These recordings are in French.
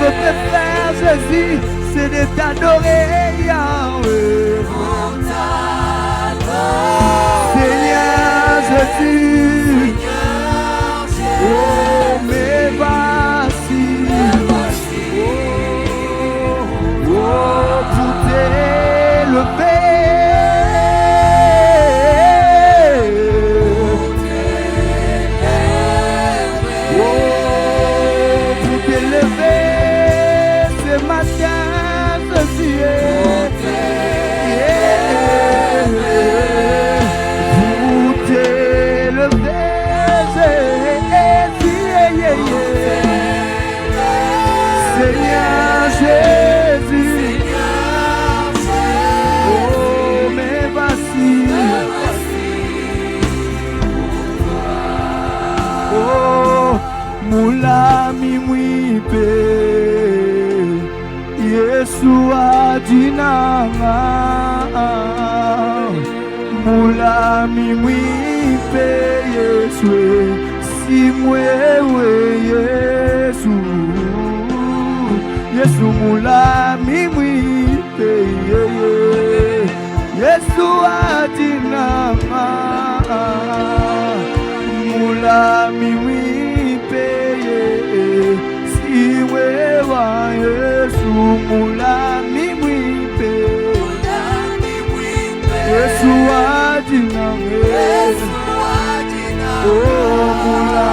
je peux faire, Jésus, c'est de t'adorer, Yahweh. Seigneur Jésus, oh, mais voici, oh, pour t'élever. Seigneur Jésus, oh, mais voici, oh, moula mi mwipe, Yesu adinanga, moula mi mwipe, Yesu, si mwewe Yesu. Yesu mula mimwipe, Yesu adinama, mula mimwipe, siwe wa Yesu mula mimwipe, Yesu adinama, oh mula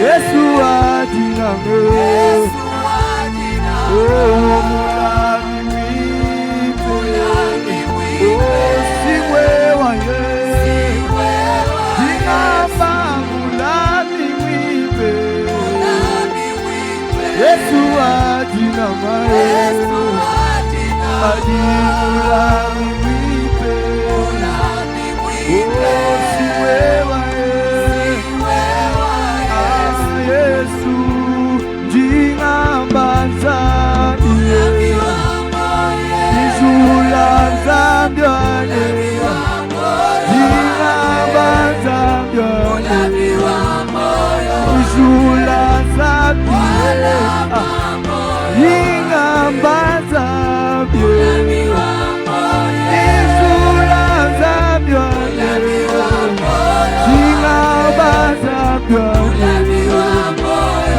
Yesu adiname, oh mulami mwipe, oh siwe waye, dinamba mulami mwipe, Yesu adinama, adi mulami mwipe, oh siwe waye. Yesu jingambaza Nijula zambyone Jingambaza byone Nijula zambyone Jingambaza byone Nijula zambyone Jingambaza byone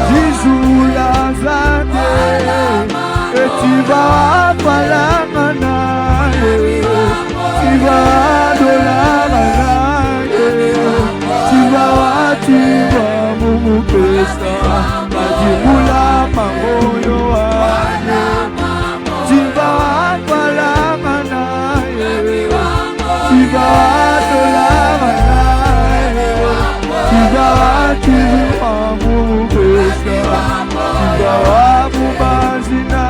Jijula zande, et tu vas pas la manaille, tu vas de la manaille, tu vas mon pesta, tu moula mamoyo ane, tu vas pas la manaille, tu vas de la manaille, tu vas mon pesta. Mubazina,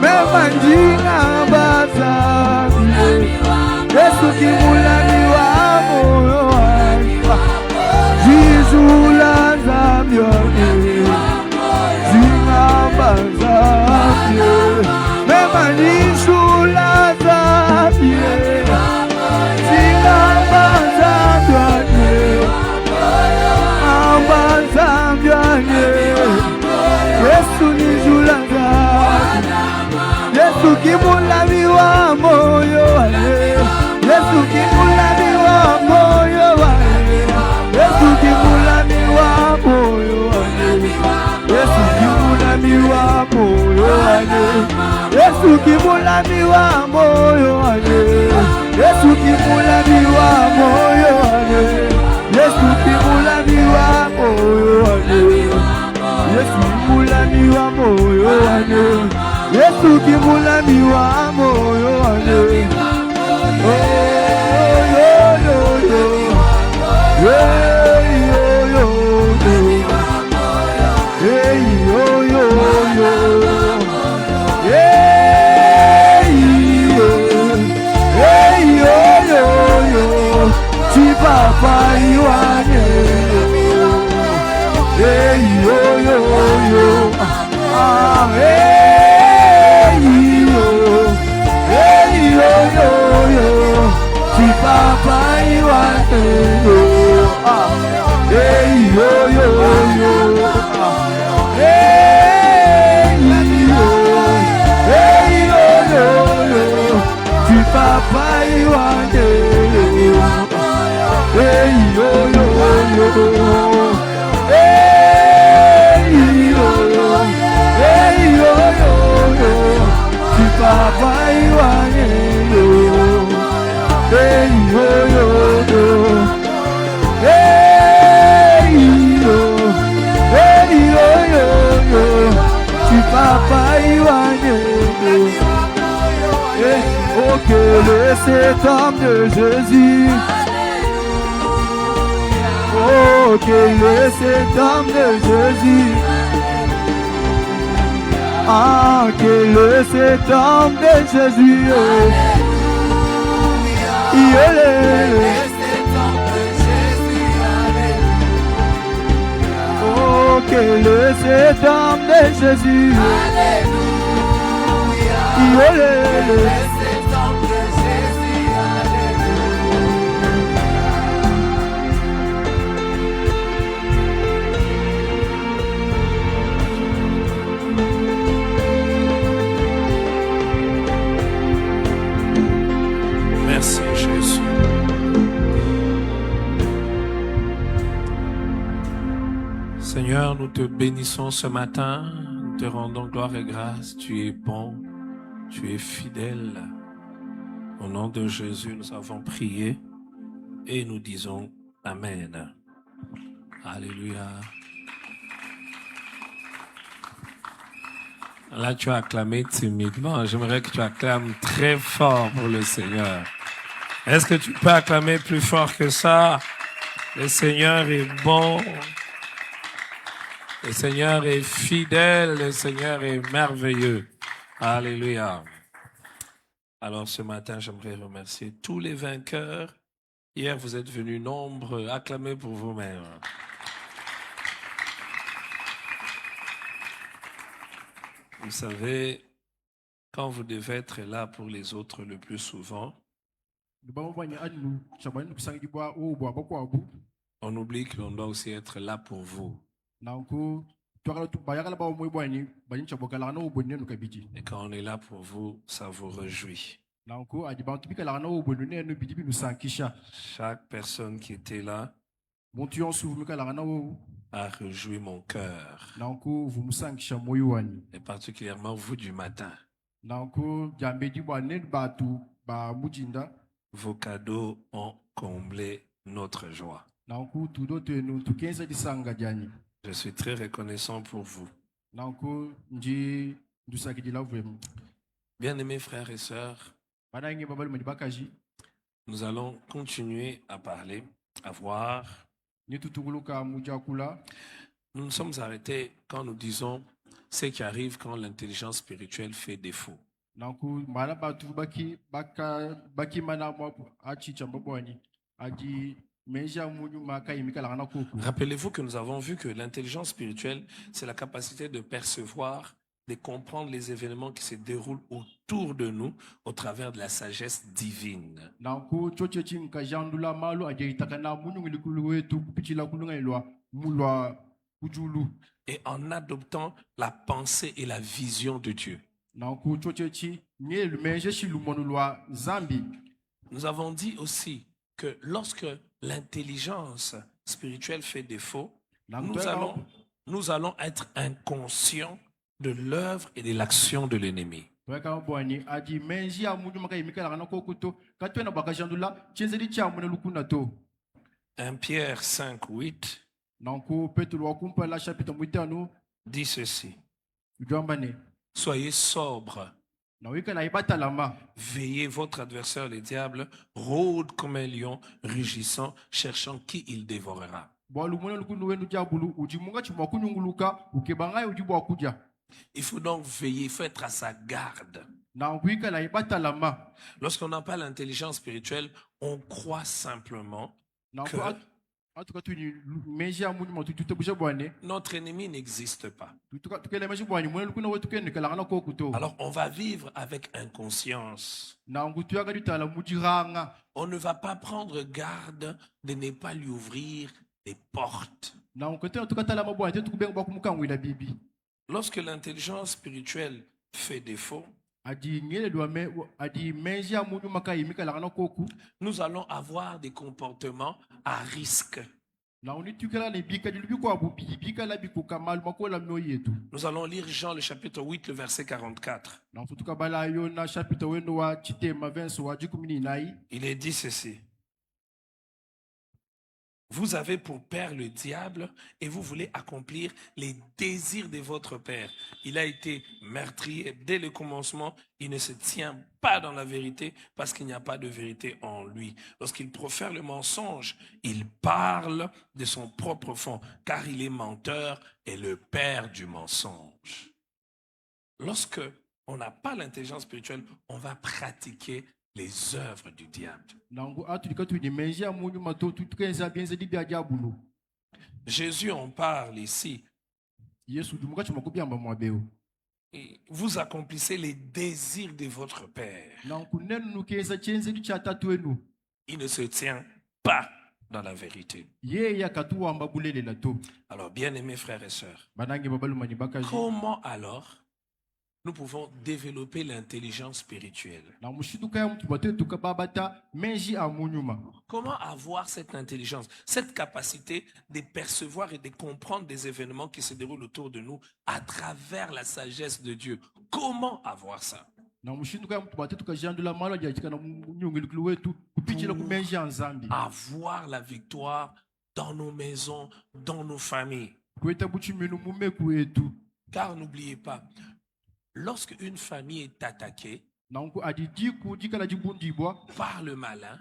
memandina bazabi, Yesu kimulani wa moyo wangu, Jizula zambyone, Yesu kimulami wa moyo wane. Yesu kimulami wa moyo wane. Yesu kimulami wa moyo wane. Yesu kimulami wa moyo wane. Yesu kimulami wa moyo wane. Yesu kimulami wa moyo wane. Yesu kimulami wa moyo wane. Yesu kimulami wa moyo wane. Yesu kimulami wa moyo wane. Oh yo yo yo. Hey yo yo yo. Hey yo yo yo. Hey yo. Hey yo yo yo. Ti papa iwane. Hey yo yo yo. Ah hey yo. Hey yo yo yo. Ti papa iwane. Ah hey yo yo yo. Hey yo. Hey yo yo yo. Ti papa iwane. Hey yo yo yo. Hey yo. Hey yo yo yo. Ti papa iwane. Hey yo yo yo. Hey yo. Hey yo yo yo. Ti papa iwane. Oh que le cet homme de Jésus. Oh quel est cet homme de Jésus. Ah quel est cet homme de Jésus. Il est oh quel est cet homme de Jésus. Il est Merci Jésus. Seigneur, nous te bénissons ce matin, nous te rendons gloire et grâce. Tu es bon, tu es fidèle. Au nom de Jésus, nous avons prié et nous disons Amen. Alléluia. Là, tu as acclamé timidement. J'aimerais que tu acclames très fort pour le Seigneur. Est-ce que tu peux acclamer plus fort que ça? Le Seigneur est bon. Le Seigneur est fidèle. Le Seigneur est merveilleux. Alléluia. Alors ce matin, j'aimerais remercier tous les vainqueurs. Hier, vous êtes venus nombreux. Acclamez pour vous-même. Vous savez, quand vous devez être là pour les autres le plus souvent, on oublie que l'on doit aussi être là pour vous. Et quand on est là pour vous, ça vous réjouit. Chaque personne qui était là a réjoui mon cœur. Et particulièrement vous du matin. Vos cadeaux ont comblé notre joie. Je suis très reconnaissant pour vous. Bien-aimés frères et sœurs, nous allons continuer à parler, à voir. Nous nous sommes arrêtés quand nous disons ce qui arrive quand l'intelligence spirituelle fait défaut. Rappelez-vous que nous avons vu que l'intelligence spirituelle, c'est la capacité de percevoir, de comprendre les événements qui se déroulent autour de nous au travers de la sagesse divine. Et en adoptant la pensée et la vision de Dieu. nanku chochechi nye lumenje shi lumonu lwa zambi. Nous avons dit aussi que lorsque l'intelligence spirituelle fait défaut, nous allons être inconscients de l'œuvre et de l'action de l'ennemi. 1 Pierre 5, 8 dit ceci. Soyez sobres. Veillez, votre adversaire le diable rôde comme un lion rugissant, cherchant qui il dévorera. Il faut donc veiller, il faut être à sa garde. Lorsqu'on n'a pas l'intelligence spirituelle, on croit simplement que notre ennemi n'existe pas. Alors on va vivre avec inconscience. On ne va pas prendre garde de ne pas lui ouvrir les portes. Lorsque l'intelligence spirituelle fait défaut, nous allons avoir des comportements à risque. Nous allons lire Jean le chapitre 8, le verset 44. Il est dit ceci. Vous avez pour père le diable et vous voulez accomplir les désirs de votre père. Il a été meurtrier dès le commencement. Il ne se tient pas dans la vérité parce qu'il n'y a pas de vérité en lui. Lorsqu'il profère le mensonge, il parle de son propre fond car il est menteur et le père du mensonge. Lorsque on n'a pas l'intelligence spirituelle, on va pratiquer les œuvres du diable. Jésus en parle ici. Et vous accomplissez les désirs de votre père. Il ne se tient pas dans la vérité. Alors, bien-aimés frères et sœurs, comment alors nous pouvons développer l'intelligence spirituelle? Comment avoir cette intelligence, cette capacité de percevoir et de comprendre des événements qui se déroulent autour de nous à travers la sagesse de Dieu? Comment avoir ça? Avoir la victoire dans nos maisons, dans nos familles. Car n'oubliez pas, lorsque une famille est attaquée par le malin,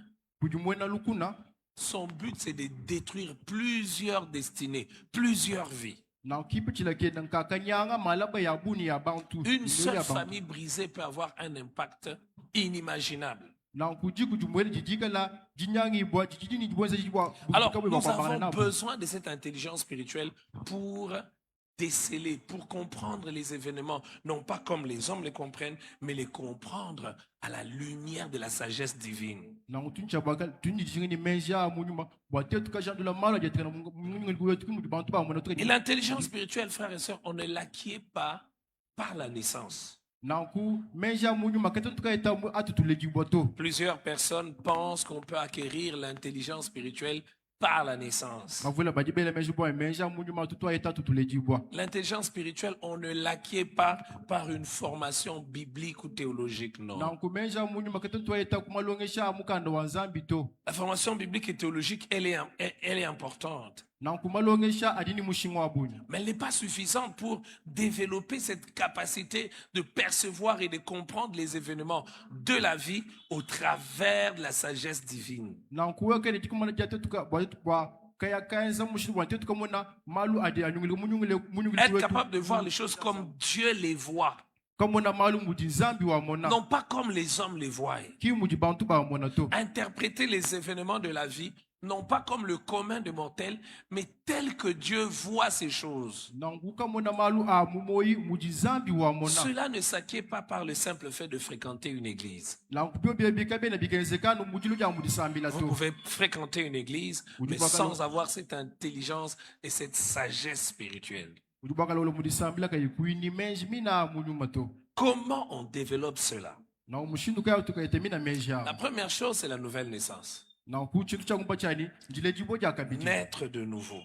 son but c'est de détruire plusieurs destinées, plusieurs vies. Une seule famille brisée peut avoir un impact inimaginable. Alors, nous avons besoin de cette intelligence spirituelle pour déceler, pour comprendre les événements, non pas comme les hommes les comprennent, mais les comprendre à la lumière de la sagesse divine. Et l'intelligence spirituelle, frères et sœurs, on ne l'acquiert pas par la naissance. Plusieurs personnes pensent qu'on peut acquérir l'intelligence spirituelle par la naissance. L'intelligence spirituelle, on ne l'acquiert pas par une formation biblique ou théologique, non. La formation biblique et théologique, elle est importante. Mais elle n'est pas suffisante pour développer cette capacité de percevoir et de comprendre les événements de la vie au travers de la sagesse divine. Être capable de voir les choses comme Dieu les voit. Non pas comme les hommes les voient. Interpréter les événements de la vie non pas comme le commun des mortels, mais tel que Dieu voit ces choses. Cela ne s'acquiert pas par le simple fait de fréquenter une église. Vous pouvez fréquenter une église, mais sans avoir cette intelligence et cette sagesse spirituelle. udubaka lo mudisambila kai kuini menji mina munyu mato Comment on développe cela? na umushindu kaya tukaite mina menji La première chose, c'est la nouvelle naissance. na ku chintu cha kumpachani njile jibo ja kabidi Naître de nouveau.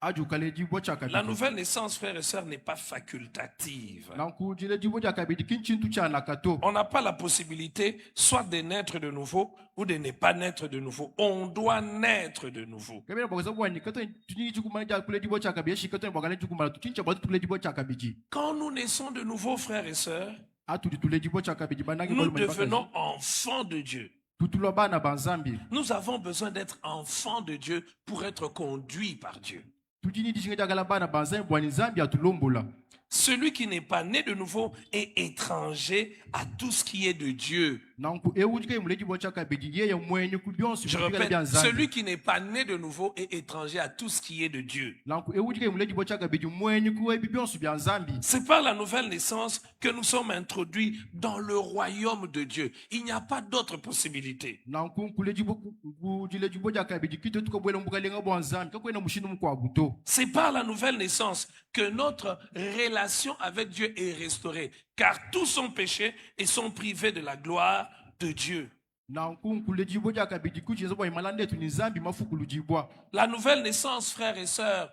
aju kale jibo cha La kabidi nouvelle naissance, frères et sœurs, n'est pas facultative. na ku njile jibo ja kabidi kin chintu cha nakato On n'a pas la possibilité soit de naître de nouveau ou de ne pas naître de nouveau. On doit naître de nouveau. kabira bakaza bwani kato tunyi chikumana ja kule jibo cha kabidi shikato bakale chikumana tuchincha batu kule jibo cha kabidi Quand nous naissons de nouveau, frères et sœurs, atu ditule jibo cha kabidi banangi nous bolu mani devenons enfants de Dieu. tutulo bana banzambi Nous avons besoin d'être enfants de Dieu pour être conduits par Dieu. tutini dishinga jagala bana banzambi bwani zambi atulombola Celui qui n'est pas né de nouveau est étranger à tout ce qui est de Dieu. nanku ewujike mule jibo cha kabidi yeye mwenye kubyonsi Je kubikala répète, bya nzambi celui qui n'est pas né de nouveau est étranger à tout ce qui est de Dieu. nanku ewujike mule jibo cha kabidi mwenye kuwe bibyonsi bya nzambi C'est par la nouvelle naissance que nous sommes introduits dans le royaume de Dieu. Il n'y a pas d'autre possibilité. nanku kule jibo kujile jibo cha kabidi kito tukobwela mbukalenga bwa nzambi kakwena mushinu mukwabuto C'est par la nouvelle naissance que notre relation avec Dieu est restaurée. Car tous sont péchés et sont privés de la gloire de Dieu. nanku kule jibo cha kabidi kuchizo bwa imalande tu ni nzambi mafukulu jibwa La nouvelle naissance, frères et sœurs,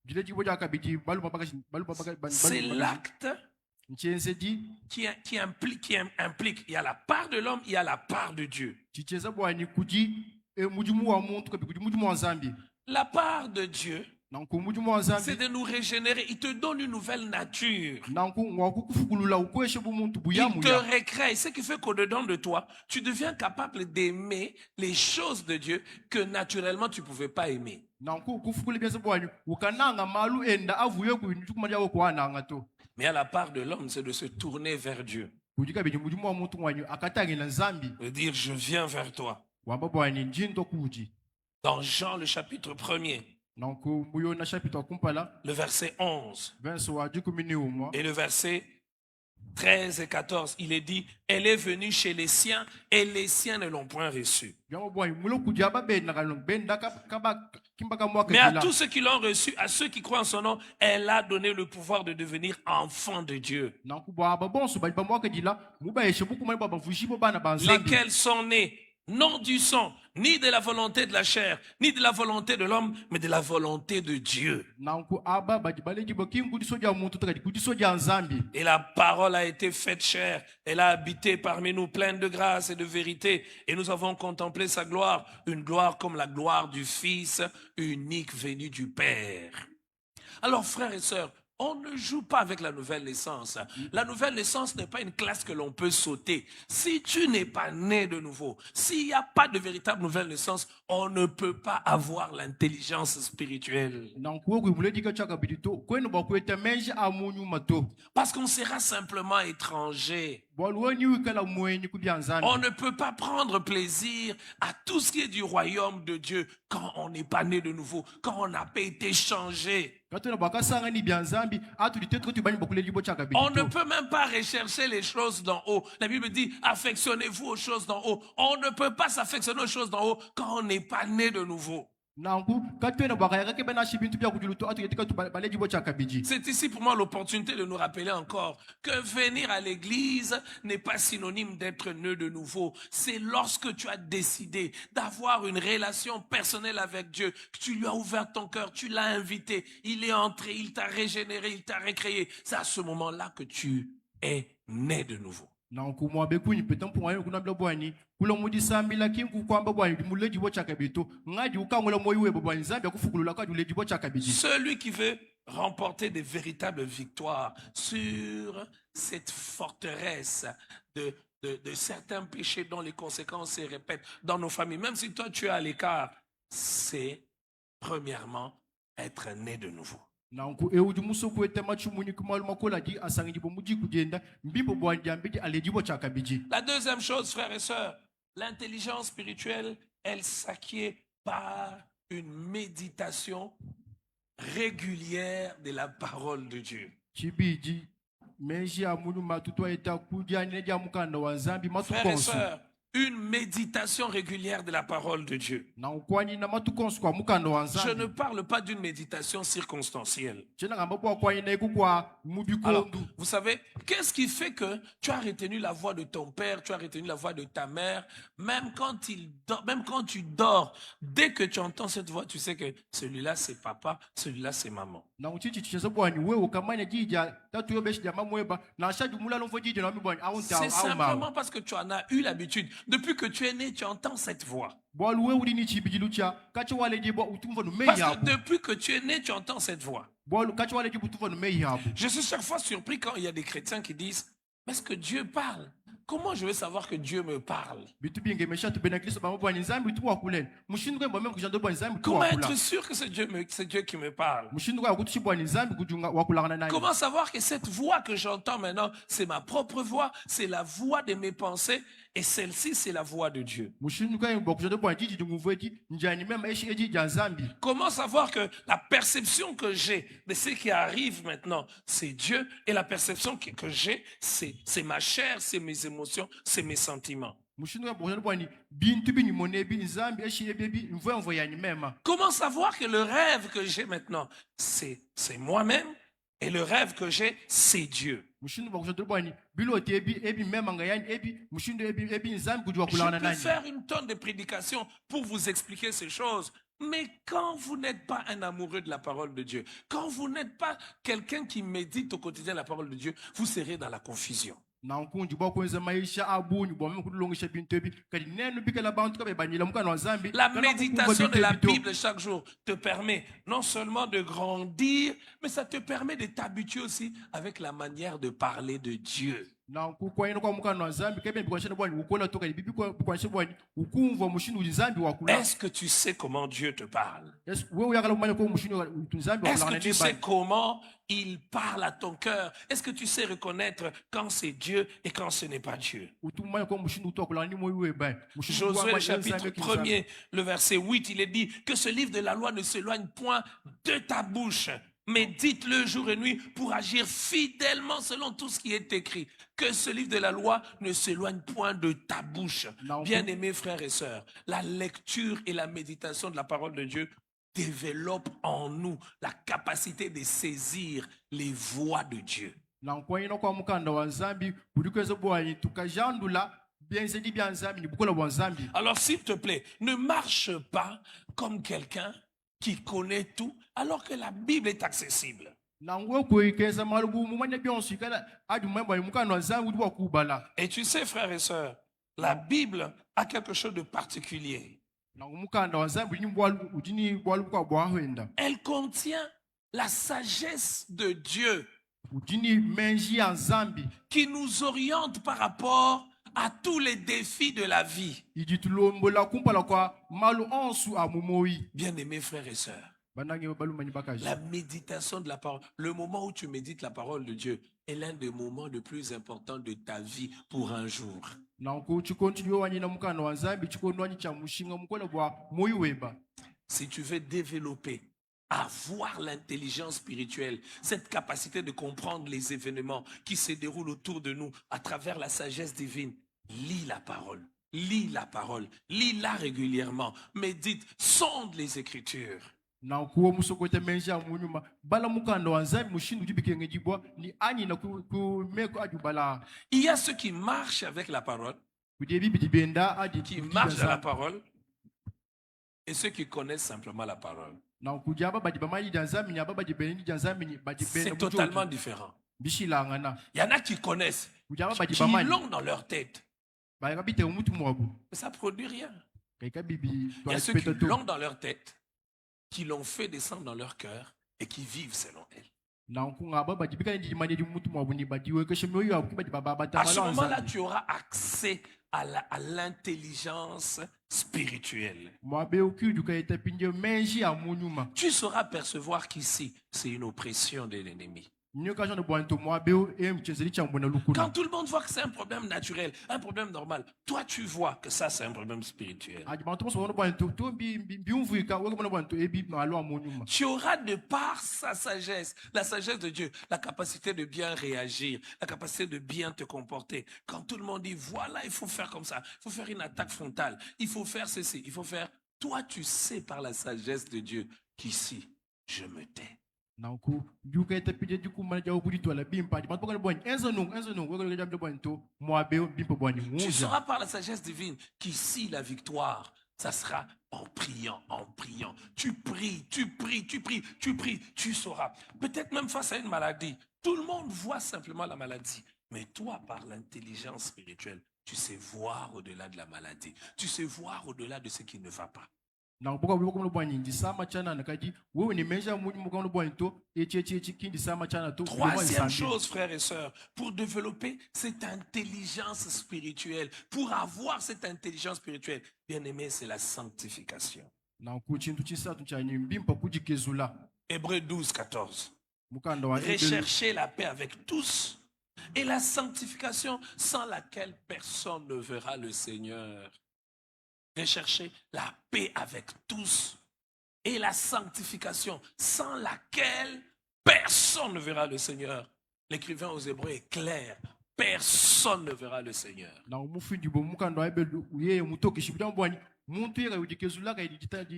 jile jibo cha kabidi balu babaka c'est l'acte nchenze di qui implique, il y a la part de l'homme, il y a la part de Dieu. chicheza bwa ni kuji mujumu wa muntu kabidi kuji mujumu wa nzambi La part de Dieu, nanku mujumu wa c'est nzambi de nous régénérer. Il te donne une nouvelle nature. nanku wakukufukulula ukweshe bumuntu Il buyamu te ya recrée, ce qui fait qu'au-dedans de toi, tu deviens capable d'aimer les choses de Dieu que naturellement tu ne pouvais pas aimer. nanku kufukula byase bwanyu ukananga malu enda avuye kuintu chukumanya yako kwananga to Mais à la part de l'homme, c'est de se tourner vers Dieu. kujika bidi mujumu wa muntu wanyu akatangina nzambi De dire, je viens vers toi. wamba bwani njinto kuji Dans Jean, le chapitre 1er, nanku muyo na chapitre kumpala le verset 11 verse wa jukumini umwa et le verset 13 et 14, il est dit, elle est venue chez les siens et les siens ne l'ont point reçue. byamo bwanyu mulo kuja babenda kalon benda kaba kimbaka mwaka Mais à kila tous ceux qui l'ont reçue, à ceux qui croient en son nom, elle a donné le pouvoir de devenir enfants de Dieu. nanku baba bonso bali bamwaka dila mubaeshe bukumani baba vushibo bana banzambi Lesquels sont nés non du sang, ni de la volonté de la chair, ni de la volonté de l'homme, mais de la volonté de Dieu. nanku aba badi baleji bokingu disoja muntu takati kudisoja nzambi Et la parole a été faite chair. Elle a habité parmi nous, pleine de grâce et de vérité. Et nous avons contemplé sa gloire, une gloire comme la gloire du Fils unique venu du Père. Alors, frères et sœurs, on ne joue pas avec la nouvelle naissance. La nouvelle naissance n'est pas une classe que l'on peut sauter. Si tu n'es pas né de nouveau, s'il n'y a pas de véritable nouvelle naissance, on ne peut pas avoir l'intelligence spirituelle. nanku oku muleji kachaka bidi to kwenu bakweta menji amunyu mato Parce qu'on sera simplement étranger. bwaluweni wikala mwenyi kubya nzambi On ne peut pas prendre plaisir à tout ce qui est du royaume de Dieu quand on n'est pas né de nouveau, quand on n'a pas été changé. katona bakasanga ni bya nzambi atu ditetro tubani bakule jibo chaka bidi On ne to peut même pas rechercher les choses d'en haut. La Bible dit, affectionnez-vous aux choses d'en haut. On ne peut pas s'affectionner aux choses d'en haut quand on n'est pas né de nouveau. nanku katona bakayaka ke bana shibintu bya kujulu to atu yetika tu bale jibo chaka bidi C'est ici pour moi l'opportunité de nous rappeler encore que venir à l'église n'est pas synonyme d'être né de nouveau. C'est lorsque tu as décidé d'avoir une relation personnelle avec Dieu, que tu lui as ouvert ton cœur, tu l'as invité, il est entré, il t'a régénéré, il t'a recréé. C'est à ce moment-là que tu es né de nouveau. nanku mwabe kunyi petampu wanyu kuna bla bwani kula mudi sambila kinku kwamba bwani muleji jibo chaka bidi to ngadi ukangula moyi webo bwani nzambi akufukulula kwa jule jibo chaka bidi Celui qui veut remporter des véritables victoires sur cette forteresse de certains péchés dont les conséquences se répètent dans nos familles, même si toi tu es à l'écart, c'est premièrement être né de nouveau. nanku ewuji muso kweta machumuni kumalu makola di asangi jibo muji kujenda mbimbo bwani jambidi alejibo chaka bidi La deuxième chose, frères et sœurs, l'intelligence spirituelle, elle s'acquiert par une méditation régulière de la parole de Dieu. chibiji menji amunu matuto eta kujani neja mukanda wa nzambi Frères et matukonsu sœurs, une méditation régulière de la parole de Dieu. na ukwani na matukonso kwa mukando wa Je ne nzambi parle pas d'une méditation circonstancielle. tshena ngamba kwa kwani na iku kwa Alors, mubikondu vous savez, qu'est-ce qui fait que tu as retenu la voix de ton père, tu as retenu la voix de ta mère, même quand tu dors, dès que tu entends cette voix, tu sais que celui-là c'est papa, celui-là c'est maman. na uchichi chisa bwani wewe ukamanya jija tatu yobe shijama mweba na shaju mulalo mfo jija na mi bwani aunta C'est au ma simplement parce que tu en as eu l'habitude. Depuis que tu es né, tu entends cette voix. bwalu wewe udini chibijilu cha kacho wale jibo utumva no meyi Parce que hapo depuis que tu es né, tu entends cette voix. bwalu kacho wale jibo utumva no meyi hapo Je suis chaque fois surpris quand il y a des chrétiens qui disent, mais est-ce que Dieu parle? Comment je vais savoir que Dieu me parle? bitu binge mesha tu benakristo ba bwani nzambi tu wakulen mushindu kwa mbamwe kujando bwani nzambi tu Comment wakula être sûr que c'est Dieu qui me parle? mushindu kwa kutushi bwani nzambi kujunga wakulangana naye Comment savoir que cette voix que j'entends maintenant, c'est ma propre voix, c'est la voix de mes pensées, et celle-ci, c'est la voix de Dieu? mushindu kwa mbo kujando bwani jiji junguveti njani mema eshi eji nzambi Comment savoir que la perception que j'ai de ce qui arrive maintenant, c'est Dieu, et la perception que j'ai, c'est ma chair, c'est mes émotions, c'est mes sentiments? mushindu kwa kujando bwani bintu bini monebi nzambi eshi ebebi mvo yani mema Comment savoir que le rêve que j'ai maintenant, c'est moi-même, et le rêve que j'ai, c'est Dieu? mushindu kwa kujando bwani biloti ebi mema ngayani ebi mushindu ebi nzambi kujwa Je kulangana peux nani faire une tonne de prédications pour vous expliquer ces choses. Mais quand vous n'êtes pas un amoureux de la parole de Dieu, quand vous n'êtes pas quelqu'un qui médite au quotidien la parole de Dieu, vous serez dans la confusion. na nkunji bwa kwenza maisha abunyu bwa meme kudulongisha bintu ebi kadi nenu bikela bantu kabe banyila mukana wa nzambi La kana méditation kukumba de la bintu ebito. Bible chaque jour te permet non seulement de grandir, mais ça te permet de t'habituer aussi avec la manière de parler de Dieu. na kukwaina kwa mukana wa nzambi kabe bikwashana bwani ukola toka bibi kwa bikwashana bwani ukumva mushindu nzambi wakula Est-ce que tu sais comment Dieu te parle? yes wewe yakala kumanya kwa mushindu nzambi Est-ce que wakulangana tu sais neba comment il parle à ton cœur? Est-ce que tu sais reconnaître quand c'est Dieu et quand ce n'est pas Dieu? utumanya kwa mushindu utokulangani moyo weba Josué, le chapitre 1er, le verset 8, il est dit que ce livre de la loi ne s'éloigne point de ta bouche. Médite-le jour et nuit pour agir fidèlement selon tout ce qui est écrit. Que ce livre de la loi ne s'éloigne point de ta bouche. Non. Bien-aimés frères et sœurs, la lecture et la méditation de la parole de Dieu développent en nous la capacité de saisir les voix de Dieu. na nkwaina kwa mukanda wa nzambi kulikweza bwani tukajandula byenzedi bya nzambi ni bukola bwa nzambi Alors s'il te plaît, ne marche pas comme quelqu'un qui connaît tout alors que la Bible est accessible. na ngwe kuikeza malugu mumanya byonso ikala adi mwemba mukanda wa nzambi udi wakubala Et tu sais, frères et sœurs, la Bible a quelque chose de particulier. na mukanda wa nzambi ni bwalu udini bwalu kwa bwahwenda Elle contient la sagesse de Dieu udini menji ya nzambi qui nous oriente par rapport à tous les défis de la vie. idi tulombola kumpala kwa malu onsu amumoyi Bien-aimés frères et sœurs, banange balu manyi bakaji la méditation de la parole, le moment où tu médites la parole de Dieu est l'un des moments les plus importants de ta vie pour un jour. na nko chikontinyo wanyi na mukanda wa nzambi chikondo wanyi cha mushinga mukola bwa moyi weba Si tu veux développer, avoir l'intelligence spirituelle, cette capacité de comprendre les événements qui se déroulent autour de nous à travers la sagesse divine, lis la parole, lis-la régulièrement, médite, sonde les Écritures. na kuwo musokote menji ya munyuma bala mukanda wa nzambi mushindu jibikenge jibwa ni anyi na kumeko ajubala Il y a ceux qui marchent avec la parole, kudi bibi dibenda adi qui marchent à la parole, et ceux qui connaissent simplement la parole. na kujaba badi bamayi da nzambi nya baba dibeni da nzambi ni badi benda C'est totalement différent. bishilangana Il y en a qui connaissent, kujaba badi qui bamayi l'ont dans leur tête, ba kabite umutu mwabu mais ça ne produit rien. kaika bibi Il y a ceux qui l'ont dans leur tête, qui l'ont fait descendre dans leur cœur et qui vivent selon elle. na kunga baba dibika ndi mani di mutu mwabu ni badi we keshe moyo abu badi baba bata À ce moment-là, tu auras accès à l'intelligence spirituelle. mwabe ukidu kaita pinje menji ya munyuma Tu sauras percevoir qu'ici, c'est une oppression de l'ennemi. Nyo ka jana bwana to mwa beo mchezeli cha mbona lukuna. Quand tout le monde voit que c'est un problème naturel, un problème normal, toi tu vois que ça c'est un problème spirituel. Aji bantu mo so bwana to bi umvuika we ko bwana to ebi malo amonyuma. Tu auras de par sa sagesse, la sagesse de Dieu, la capacité de bien réagir, la capacité de bien te comporter. Quand tout le monde dit, voilà, il faut faire comme ça, il faut faire une attaque frontale, il faut faire ceci, il faut faire... Toi, tu sais par la sagesse de Dieu qu'ici, je me tais. Nanku juka etapide juku manaja obudi to la bimpa di bantu ko bwana enzo nung we ko jambe bwana to mwa beo bimpa bwana Tu muza. sauras par la sagesse divine qu'ici, la victoire, ça sera en priant, en priant. Tu pries, tu pries, tu pries, tu pries, tu sauras. Peut-être même face à une maladie. Tout le monde voit simplement la maladie. Mais toi, par l'intelligence spirituelle, tu sais voir au-delà de la maladie. Tu sais voir au-delà de ce qui ne va pas. Na boka ko bwana ndi sama chana na kaji wewe ni meja mu ko bwana to echi kindi sama chana to. Troisième chose, frères et sœurs, pour développer cette intelligence spirituelle, pour avoir cette intelligence spirituelle, bien aimé, c'est la sanctification. Hébreux 12, 14. Recherchez la paix avec tous et la sanctification sans laquelle personne ne verra le Seigneur. Recherchez la paix avec tous et la sanctification sans laquelle personne ne verra le Seigneur. L'écrivain aux Hébreux est clair. Personne ne verra le Seigneur.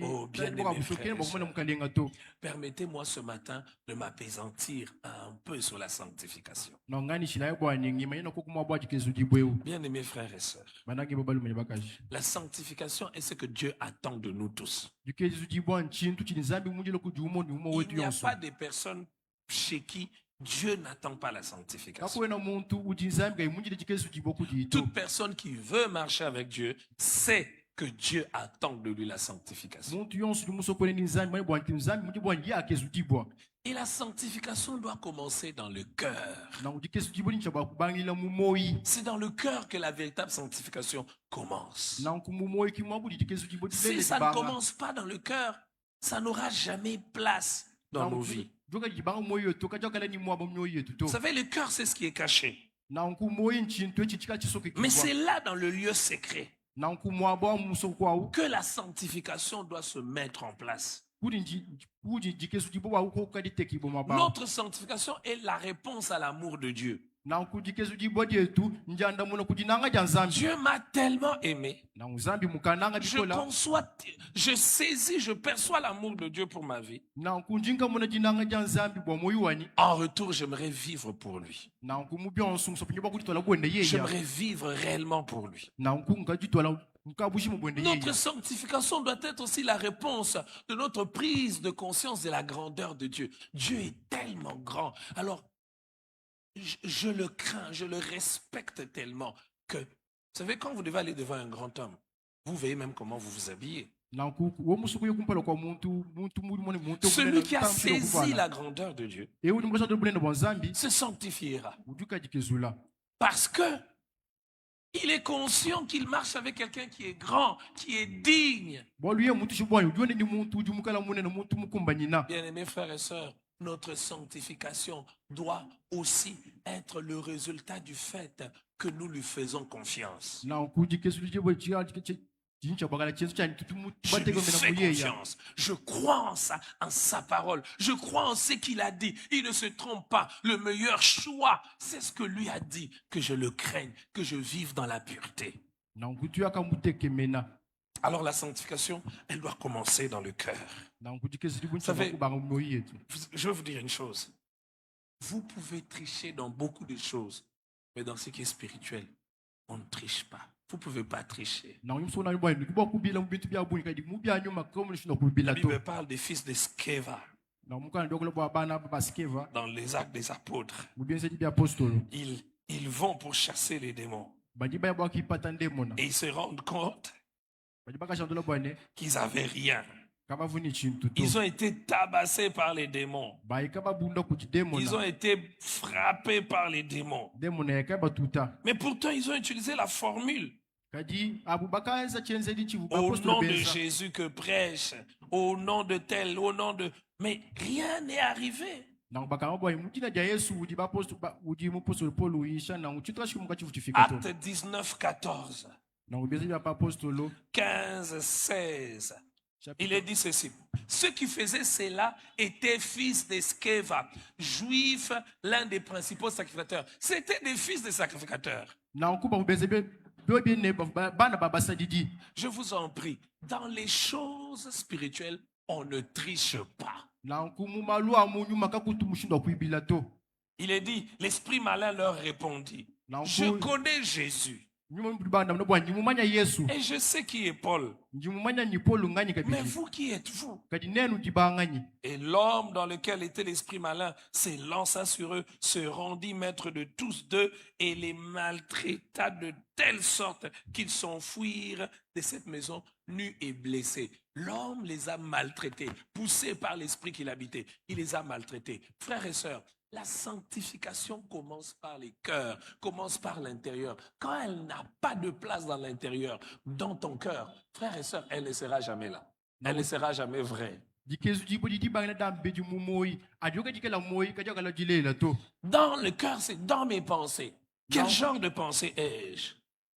Oh, bien-aimé frères et sœurs, permettez-moi ce matin de m'apaisantir un peu sur la sanctification. Bien-aimés frères et sœurs, la sanctification est ce que Dieu attend de nous tous. Il n'y a pas de personnes chez qui Dieu n'attend pas la sanctification. Toute personne qui veut marcher avec Dieu sait que Dieu attend de lui la sanctification. Et la sanctification doit commencer dans le cœur. C'est dans le cœur que la véritable sanctification commence. Si ça ne commence pas dans le cœur, ça n'aura jamais place dans nos vies. Vous savez, le cœur, c'est ce qui est caché. Mais c'est là, dans le lieu secret, que la sanctification doit se mettre en place. Notre sanctification est la réponse à l'amour de Dieu. Dieu m'a tellement aimé. Je saisis, je perçois l'amour de Dieu pour ma vie. En retour, j'aimerais vivre pour lui. J'aimerais vivre réellement pour lui. Notre sanctification doit être aussi la réponse de notre prise de conscience de la grandeur de Dieu. Dieu est tellement grand. Alors, je le crains, je le respecte tellement que, vous savez, quand vous devez aller devant un grand homme, vous voyez même comment vous vous habillez. Celui qui a saisi la grandeur de Dieu se sanctifiera. Parce que il est conscient qu'il marche avec quelqu'un qui est grand, qui est digne. Bien-aimés frères et sœurs, notre sanctification doit aussi être le résultat du fait que nous lui faisons confiance. Je lui fais confiance. Je crois en sa parole. Je crois en ce qu'il a dit. Il ne se trompe pas. Le meilleur choix, c'est ce que lui a dit. Que je le craigne, que je vive dans la pureté. Alors la sanctification, elle doit commencer dans le cœur. Vous savez, je vais vous dire une chose. Vous pouvez tricher dans beaucoup de choses, mais dans ce qui est spirituel, on ne triche pas. Vous ne pouvez pas tricher. La Bible parle des fils de Sceva. Dans les actes des apôtres, ils vont pour chasser les démons. Et ils se rendent compte qu'ils n'avaient rien. Ils ont été tabassés par les démons. Ils ont été frappés par les démons. Mais pourtant, ils ont utilisé la formule. Au nom de Jésus que prêche, au nom de tel, au nom de... Mais rien n'est arrivé. na bakanga bwa mutina dia Yesu udi ba posto udi mu posto Paul uisha na uchitra shi muka chifutifika to Acte 19, 14, na ubezi ya apostolo 15, 16. Il chapitre est dit ceci. Ceux qui faisaient cela étaient fils de Sceva, juifs, l'un des principaux sacrificateurs. C'était des fils de sacrificateurs. na ukuba ubezi be bien ne bana baba sadidi Je vous en prie, dans les choses spirituelles, on ne triche pas. na nkumu malu amunyu makakutu mushindo kuibila to Il est dit, l'esprit malin leur répondit, je connais Jésus nyuma bana na bwa nyumanya Yesu et je sais qui est Paul. nyumanya ni Paul ngani Mais kabidi vous qui êtes-vous? kadi nenu dibangani Et l'homme dans lequel était l'esprit malin s'élança sur eux, se rendit maître de tous deux et les maltraita de telle sorte qu'ils s'enfuirent de cette maison nus et blessés. L'homme les a maltraités, poussés par l'esprit qu'il habitait. Il les a maltraités. Frères et sœurs, la sanctification commence par les cœurs, commence par l'intérieur. Quand elle n'a pas de place dans l'intérieur, dans ton cœur, frères et sœurs, elle ne sera jamais là. Elle ne sera jamais vraie. dikezu dibo didi bangana dambe di mumoi adioka dikela moi kadioka la dilela to Dans le cœur, c'est dans mes pensées. Quel Non. genre de pensée ai-je?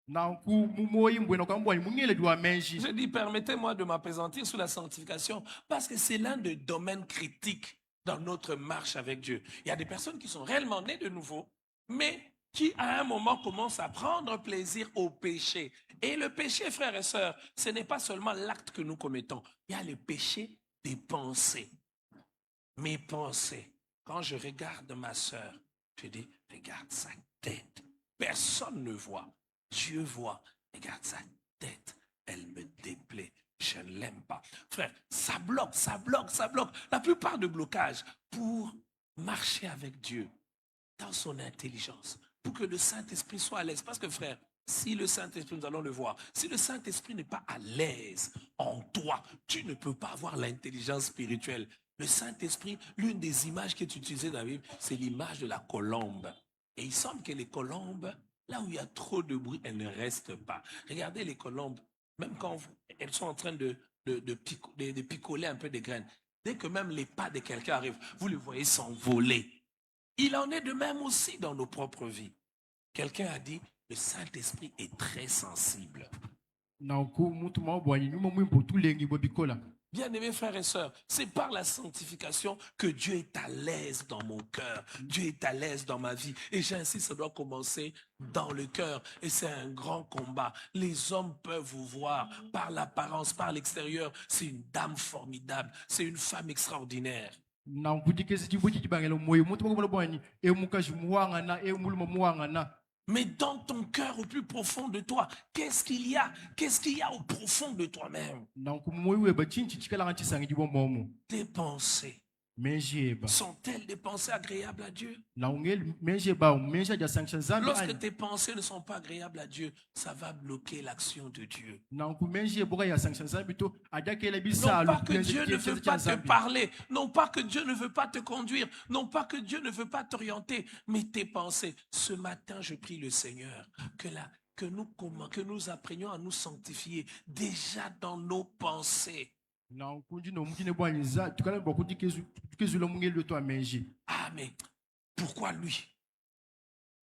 na nku mumoi mbwena kwa mbwani mungele dwa menji Je dis, permettez-moi de m'apaisantir sur la sanctification parce que c'est l'un des domaines critiques dans notre marche avec Dieu. Il y a des personnes qui sont réellement nées de nouveau, mais qui à un moment commencent à prendre plaisir au péché. Et le péché, frères et sœurs, ce n'est pas seulement l'acte que nous commettons. Il y a le péché des pensées. Mes pensées. Quand je regarde ma sœur, je dis, regarde sa tête. Personne ne voit. Dieu voit. Regarde sa tête. Elle me déplaît. Je ne l'aime pas. Frère, ça bloque, ça bloque, ça bloque. La plupart de blocages pour marcher avec Dieu dans son intelligence, pour que le Saint-Esprit soit à l'aise. Parce que frère, si le Saint-Esprit, nous allons le voir, si le Saint-Esprit n'est pas à l'aise en toi, tu ne peux pas avoir l'intelligence spirituelle. Le Saint-Esprit, l'une des images qui est utilisée dans la Bible, c'est l'image de la colombe. Et il semble que les colombes, là où il y a trop de bruit, elles ne restent pas. Regardez les colombes, même quand elles sont en train de picoler un peu des graines, dès que même les pas de quelqu'un arrivent, vous les voyez s'envoler. Il en est de même aussi dans nos propres vies. Quelqu'un a dit, le Saint-Esprit est très sensible. na nku mutu mabwani nyuma mwimbo tulengi bobikola Bien-aimés frères et sœurs, c'est par la sanctification que Dieu est à l'aise dans mon cœur. Dieu est à l'aise dans ma vie. Et j'insiste, ça doit commencer dans le cœur. Et c'est un grand combat. Les hommes peuvent vous voir par l'apparence, par l'extérieur. C'est une dame formidable. C'est une femme extraordinaire. na nku dikezi dibo didi bangela moi mutu mabwani bwani e mukaji muwanga na e muluma muwanga na Mais dans ton cœur, au plus profond de toi, qu'est-ce qu'il y a? Qu'est-ce qu'il y a au profond de toi-même? na nku moi weba chinchi chikala nganchi sangi dibo momo Tes pensées menji eba sont-elles des pensées agréables à Dieu? na ungeli menji eba menji ja sanction zambi Lorsque ani tes pensées ne sont pas agréables à Dieu, ça va bloquer l'action de Dieu. na nku menji eboka ya sanction zambi to adakela Non bisa pas que Dieu ne veut pas te parler, non pas que Dieu ne veut pas te conduire, non pas que Dieu ne veut pas t'orienter, mais tes pensées. Ce matin, je prie le Seigneur que nous apprenions à nous sanctifier déjà dans nos pensées. na nku ndino mukine bwani za tukala boku dikezu lo mungeli to menji Ah, mais pourquoi lui?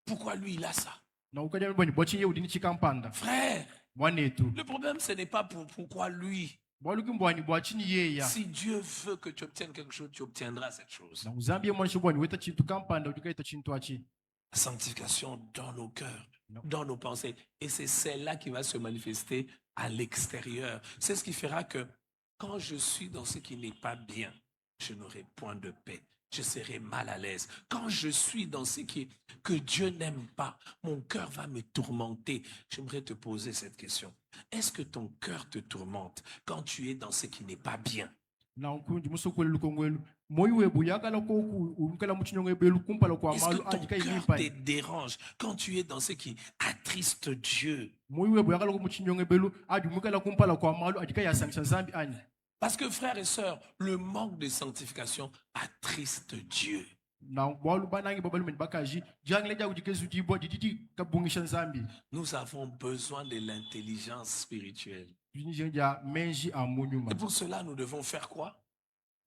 Pourquoi lui, il a ça? na ukadya bwani bwachi ye udini chikampanda Frère, mwanetu le problème, ce n'est pas pourquoi lui. bwaluki mbwani bwachini yeya Si Dieu veut que tu obtiennes quelque chose, tu obtiendras cette chose. na uzambie mwanisho bwani weta chintu kampanda udikaita chintu achi La sanctification dans nos cœurs, Non. dans nos pensées. Et c'est celle-là qui va se manifester à l'extérieur. C'est ce qui fera que quand je suis dans ce qui n'est pas bien, je n'aurai point de paix. Je serai mal à l'aise. Quand je suis dans ce que Dieu n'aime pas, mon cœur va me tourmenter. J'aimerais te poser cette question. Est-ce que ton cœur te tourmente quand tu es dans ce qui n'est pas bien? na nku ndimusokwele lukongwelu moi webu yakala ko umkala muchinyonge belu kumpala kwa Est-ce malu que ton adika cœur imimpa te dérange quand tu es dans ce qui attriste Dieu? moi webu yakala ko muchinyonge belu adumukala kumpala kwa malu adika ya sanction zambi ani Parce que frères et sœurs, le manque de sanctification attriste Dieu. na bwalu banangi babalu men bakaji jangle ja udikezu dibo dididi kabungisha zambi Nous avons besoin de l'intelligence spirituelle. ja menji amunyuma Et pour cela, nous devons faire quoi?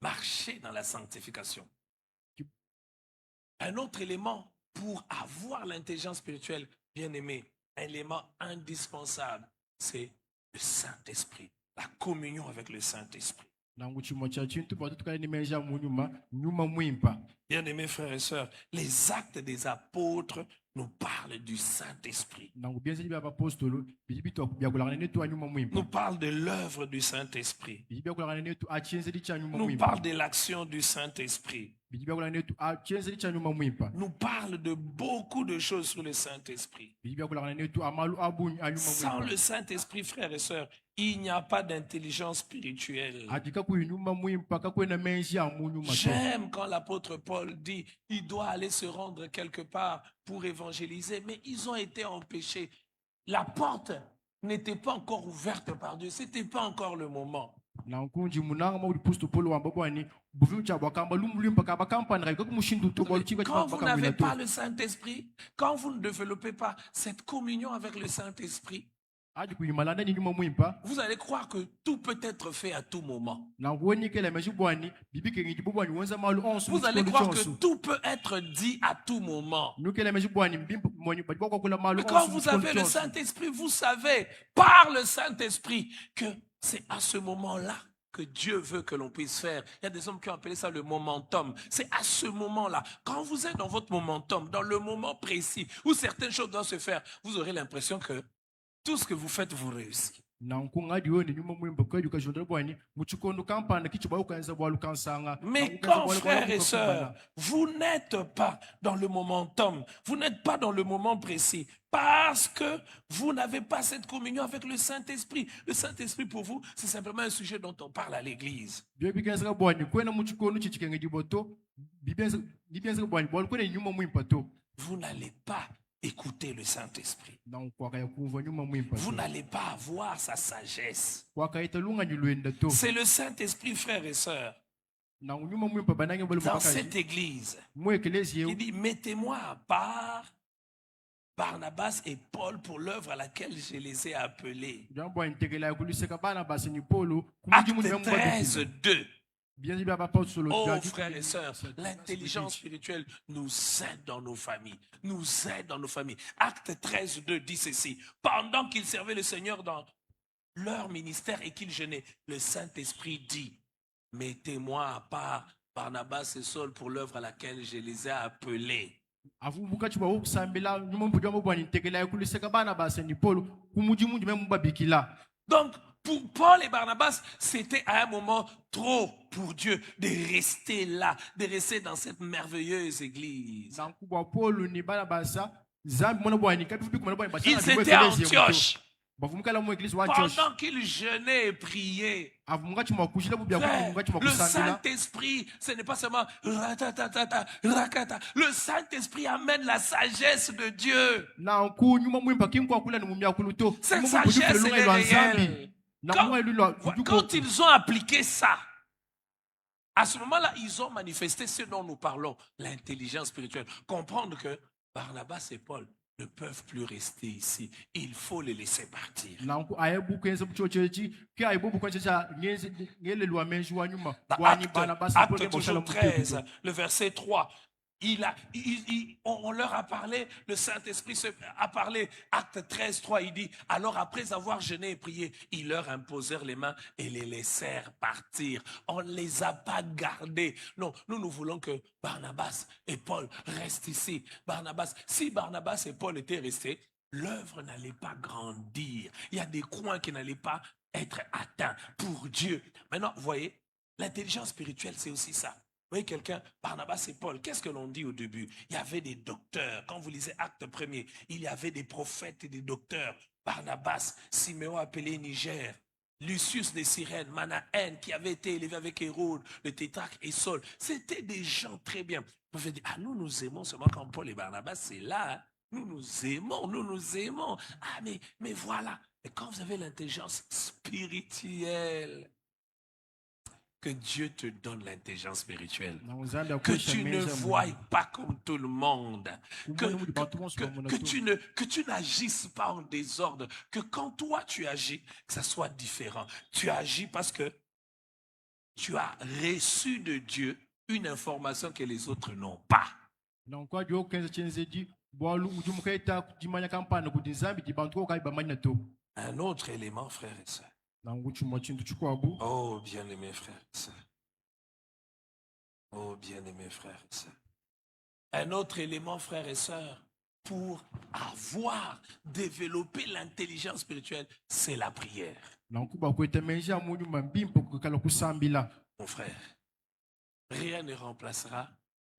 Marcher dans la sanctification. Un autre élément pour avoir l'intelligence spirituelle, bien aimé, un élément indispensable, c'est le Saint-Esprit, la communion avec le Saint-Esprit. nangu chimo cha chintu pa tutukale nimeja munyuma nyuma mwimpa. Bien-aimés frères et sœurs, les actes des apôtres nous parlent du Saint-Esprit. Nangu bienzi bya apostolo bijibito bya kulangana netu anyuma mwimpa. Nous parle de l'œuvre du Saint-Esprit. Bijibya kulangana netu achenze licha nyuma Nous mwimpa. parle de l'action du Saint-Esprit. Bijibya kulangana netu achenze licha nyuma mwimpa. Nous parle de beaucoup de choses sur le Saint-Esprit. Bijibya kulangana netu amalu abunyu anyuma Sans mwimpa. le Saint-Esprit, frères et sœurs, il n'y a pas d'intelligence spirituelle. Adika kuinyuma mwimpa kakwena menji ya munyuma to. J'aime quand l'apôtre Paul dit il doit aller se rendre quelque part pour évangéliser, mais ils ont été empêchés. La porte n'était pas encore ouverte par Dieu, ce n'était pas encore le moment. Nankunji munanga ma ulipusto polo wamba bwani buvucha bwakamba lumlimpa kaba kampani kaika kumushindu to bwa chika Quand vous n'avez to. pas le Saint-Esprit, quand vous ne développez pas cette communion avec le Saint-Esprit, Adi kuyimalanda ni nyuma mwimpa. vous allez croire que tout peut être fait à tout moment. Nanguoni kele meji bwani bibike ngi bwani wenza malu onsu. Vous allez croire que tout peut être dit à tout moment. Nukele meji bwani mbimpa moni badibwa kwa kula malu Mais onsu. quand vous avez le Saint-Esprit, vous savez par le Saint-Esprit que c'est à ce moment-là que Dieu veut que l'on puisse faire. Il y a des hommes qui ont appelé ça le momentum. C'est à ce moment-là. Quand vous êtes dans votre momentum, dans le moment précis où certaines choses doivent se faire, vous aurez l'impression que tout ce que vous faites vous réussit. Nankunga dioni nyuma mwimpa kwa eduka jondre bwani muchikondo kampana kichuba ukanza bwa lukansanga. Mais quand, frères et sœurs, vous n'êtes pas dans le momentum, vous n'êtes pas dans le moment précis, parce que vous n'avez pas cette communion avec le Saint-Esprit. Le Saint-Esprit, pour vous, c'est simplement un sujet dont on parle à l'église. Bibikenza bwani kwena muchikondo chichikenge diboto bibenza bwani bwa kwena nyuma mwimpa to. Vous n'allez pas écouter le Saint-Esprit. Vous n'allez pas avoir sa sagesse. C'est C'est le Saint-Esprit, frères et sœurs, dans cette église, qui dit, mettez-moi à part Barnabas et Paul pour l'œuvre à laquelle je les ai appelés. Acte 13, 2. Oh, frères et sœurs, l'intelligence spirituelle nous aide dans nos familles. Nous aide dans nos familles. Acte 13, 2 dit ceci. Pendant qu'ils servaient le Seigneur dans leur ministère et qu'ils jeûnaient, le Saint-Esprit dit, mettez-moi à part Barnabas et Saul pour l'œuvre à laquelle je les ai appelés. Donc, pour Paul et Barnabas, c'était à un moment trop pour Dieu de rester là, de rester dans cette merveilleuse église. Ils étaient à Antioche. Pendant qu'ils jeûnaient et priaient, le Saint-Esprit, ce n'est pas seulement rakata. Le Saint-Esprit amène la sagesse de Dieu. Cette sagesse, elle est réelle. Quand ils ont appliqué ça, à ce moment-là, ils ont manifesté ce dont nous parlons, l'intelligence spirituelle. Comprendre que Barnabas et Paul ne peuvent plus rester ici. Il faut les laisser partir. Acte 13, le verset 3. On leur a parlé, le Saint-Esprit a parlé. Acte 13, 3, il dit, alors après avoir jeûné et prié, ils leur imposèrent les mains et les laissèrent partir. On ne les a pas gardés. Non, nous voulons que Barnabas et Paul restent ici. Si Barnabas et Paul étaient restés, l'œuvre n'allait pas grandir. Il y a des coins qui n'allaient pas être atteints pour Dieu. Maintenant, vous voyez, l'intelligence spirituelle, c'est aussi ça. Vous voyez quelqu'un, Barnabas et Paul, qu'est-ce que l'on dit au début? Il y avait des docteurs. Quand vous lisez Acte 1er, il y avait des prophètes et des docteurs. Barnabas, Siméon appelé Niger, Lucius de Cyrène, Manahen, qui avait été élevé avec Hérode, le tétrarque et Saul. C'était des gens très bien. Vous pouvez dire, nous aimons seulement quand Paul et Barnabas, c'est là. Hein. Nous aimons. Ah, mais voilà. Et quand vous avez l'intelligence spirituelle, que Dieu te donne l'intelligence spirituelle. Que tu ne voies pas comme tout le monde. Que tu n'agisses pas en désordre. Que quand toi tu agis, que ça soit différent. Tu agis parce que tu as reçu de Dieu une information que les autres n'ont pas. na kwa dio kenza chenzedi bwalu ujumuka ita dimanya kampana kudi nzambi di bantu ko bamanya to Un autre élément, frères et sœurs. na nguchuma chintu chikwabu Oh, bien-aimés frères et sœurs. Oh, bien-aimés frères et sœurs. Un autre élément, frères et sœurs, pour avoir développé l'intelligence spirituelle, c'est la prière. na kuba kwete menja munyu mambimpo kukala kusambila Mon frère, rien ne remplacera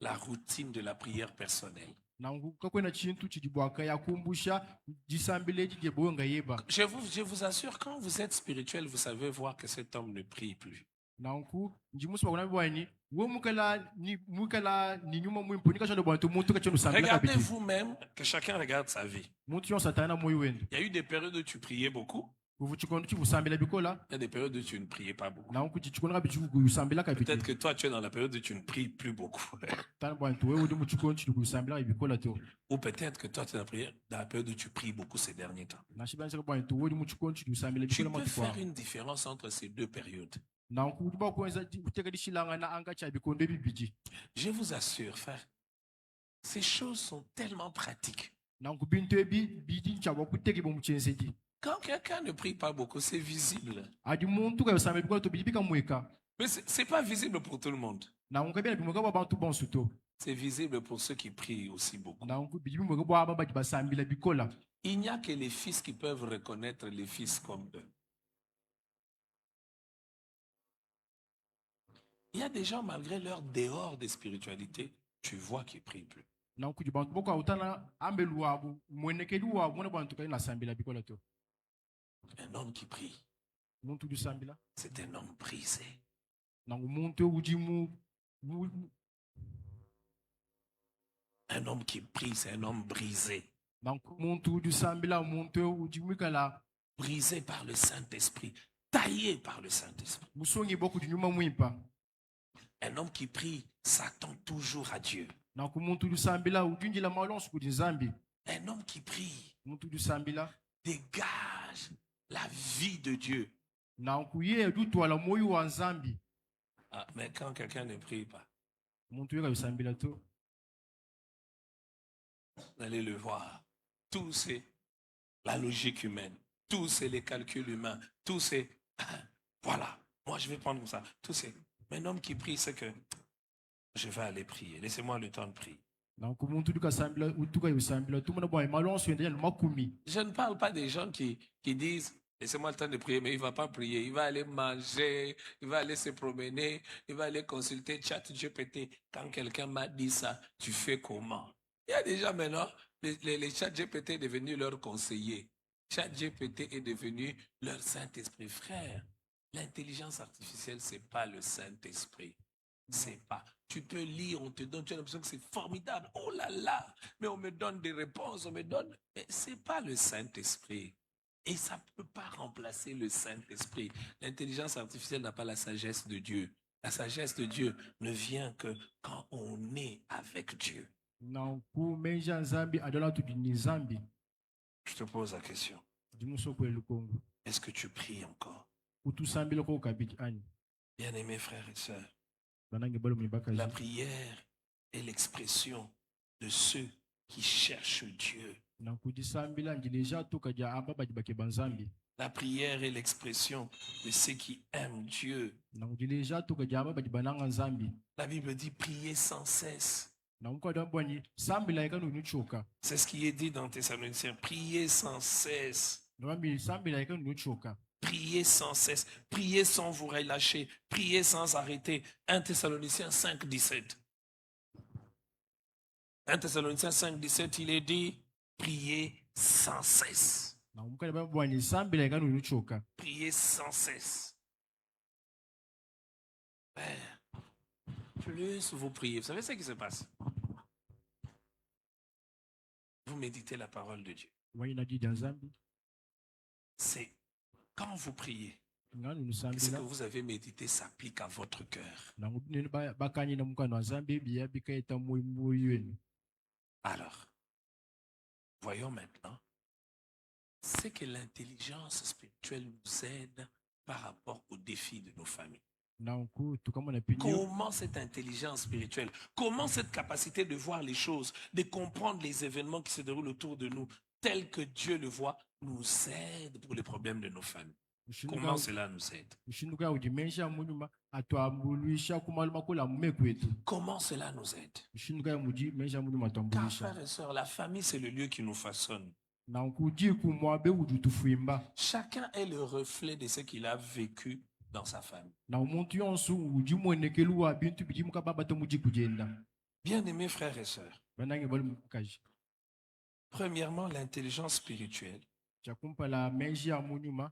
la routine de la prière personnelle. na nguka kwena chintu chidibwaka yakumbusha disambile dibonga yeba Je vous assure, quand vous êtes spirituel, vous savez voir que cet homme ne prie plus. na nku njimusu bakuna bwani wo mukala ni nyuma mwimpo nikasha ndo bantu muntu kachonu sambila Regardez kabiti vous-même, que chacun regarde sa vie. muntu yon satana moyo wendo Il y a eu des périodes où tu priais beaucoup, uvu chikondo chibusambila bikola il y a des périodes où tu ne priais pas beaucoup. na nku chikondo kabichi kuyusambila kabiti Peut-être que toi, tu es dans la période où tu ne pries plus beaucoup. tana bantu wewe ndi muchikondo chikuyusambila bikola to Ou peut-être que toi, tu es dans la période où tu pries beaucoup ces derniers temps. na shibanza bantu wewe ndi muchikondo chikuyusambila Tu bikola peux matukwa faire une différence entre ces deux périodes. na nku diba kwenza uteka dishilanga na anga cha bikondo bibiji Je vous assure, frère, ces choses sont tellement pratiques. na nku bintu ebi bidi chabo kuteki bo muchenzedi Quand quelqu'un ne prie pas beaucoup, c'est visible. adi muntu kayusambila bikola to bidi bikamweka Mais ce n'est pas visible pour tout le monde. na nku kabela bimweka ba bantu bonsu to C'est visible pour ceux qui prient aussi beaucoup. na nku bidi bimweka bwa baba basambila bikola Il n'y a que les fils qui peuvent reconnaître les fils comme eux. Il y a des gens, malgré leur dehors de spiritualité, tu vois qu'ils ne prient plus. na nku bantu boko utana ambelu wabu mwenekedi wabu mwana bantu kali nasambila bikola to Un homme qui prie, muntu dusambila c'est un homme brisé. na nku muntu ujimu Un homme qui prie, c'est un homme brisé. na nku muntu dusambila muntu ujimwikala Brisé par le Saint-Esprit, taillé par le Saint-Esprit. musongi boku dinyuma mwimpa Un homme qui prie s'attend toujours à Dieu. na nku muntu dusambila ujinjila malonsu kudi nzambi Un homme qui prie muntu dusambila dégage la vie de Dieu. na nku ye dutwala moyo wa nzambi Ah, mais quand quelqu'un ne prie pas, muntu yeka dusambila to vous allez le voir. Tout c'est la logique humaine. Tout c'est les calculs humains. Tout c'est... Voilà, moi je vais prendre comme ça. Tout c'est... Mais un homme qui prie, c'est que je vais aller prier. Laissez-moi le temps de prier. na nku muntu dukasambila utuka yusambila to mwana bwa malonsu yenda ya makumi Je ne parle pas des gens qui disent, laissez-moi le temps de prier, mais il ne va pas prier. Il va aller manger, il va aller se promener, il va aller consulter ChatGPT. Quand quelqu'un m'a dit ça, tu fais comment? Il y a des gens maintenant, les ChatGPT est devenu leur conseiller. ChatGPT est devenu leur Saint-Esprit. Frère, l'intelligence artificielle, ce n'est pas le Saint-Esprit. C'est pas. Tu peux lire, on te donne, tu as l'impression que c'est formidable. Oh là là, mais on me donne des réponses, on me donne. Mais ce n'est pas le Saint-Esprit. Et ça ne peut pas remplacer le Saint-Esprit. L'intelligence artificielle n'a pas la sagesse de Dieu. La sagesse de Dieu ne vient que quand on est avec Dieu. na nku menja nzambi adola tu di nzambi Je te pose la question. dimuso ko elukongo Est-ce que tu pries encore? utusambila ko kabiti ani Bien-aimés frères et sœurs, banange balo mwibaka la prière est l'expression de ceux qui cherchent Dieu. na nku disambila ngileja to kaja amba bajibake banzambi La prière est l'expression de ceux qui aiment Dieu. na nku dileja to kaja amba bajibananga nzambi La Bible dit prier sans cesse. na nku adambwani sambila ikanu nuchoka C'est ce qui est dit dans Thessaloniciens. Priez sans cesse. nabambi sambila ikanu nuchoka Priez sans cesse. Priez sans vous relâcher. Priez sans arrêter. 1 Thessaloniciens 5, 17. 1 Thessaloniciens 5, 17, il est dit priez sans cesse. na nku adambwani sambila ikanu nuchoka Priez sans cesse. Père, plus vous priez, vous savez ce qui se passe? Vous méditez la parole de Dieu. wani na dida nzambi C'est quand vous priez, nganu ce que nusambila vous avez médité s'applique à votre cœur. na nku nene bakanye na mukano wa nzambi biya bikaeta moyo wenu Alors, voyons maintenant ce que l'intelligence spirituelle nous aide par rapport aux défis de nos familles. nanku tukamona pinyo Comment cette intelligence spirituelle, comment cette capacité de voir les choses, de comprendre les événements qui se déroulent autour de nous, tels que Dieu le voit, nous aide pour les problèmes de nos familles. Comment cela nous aide? ushinduka udimensha munyuma atwambulisha kumaluma kula mumeku yetu Comment cela nous aide? ushinduka mudimensha munyuma Car atwambulisha frères et sœurs, la famille, c'est le lieu qui nous façonne. nanku di kumwabe udutufuimba Chacun est le reflet de ce qu'il a vécu dans sa famille. na umuntu yonsu udimwenekelu wa bintu bidimuka baba tomuji kugenda Bien-aimés frères et sœurs, banange bali mukaji premièrement, l'intelligence spirituelle chakumpala menji ya munyuma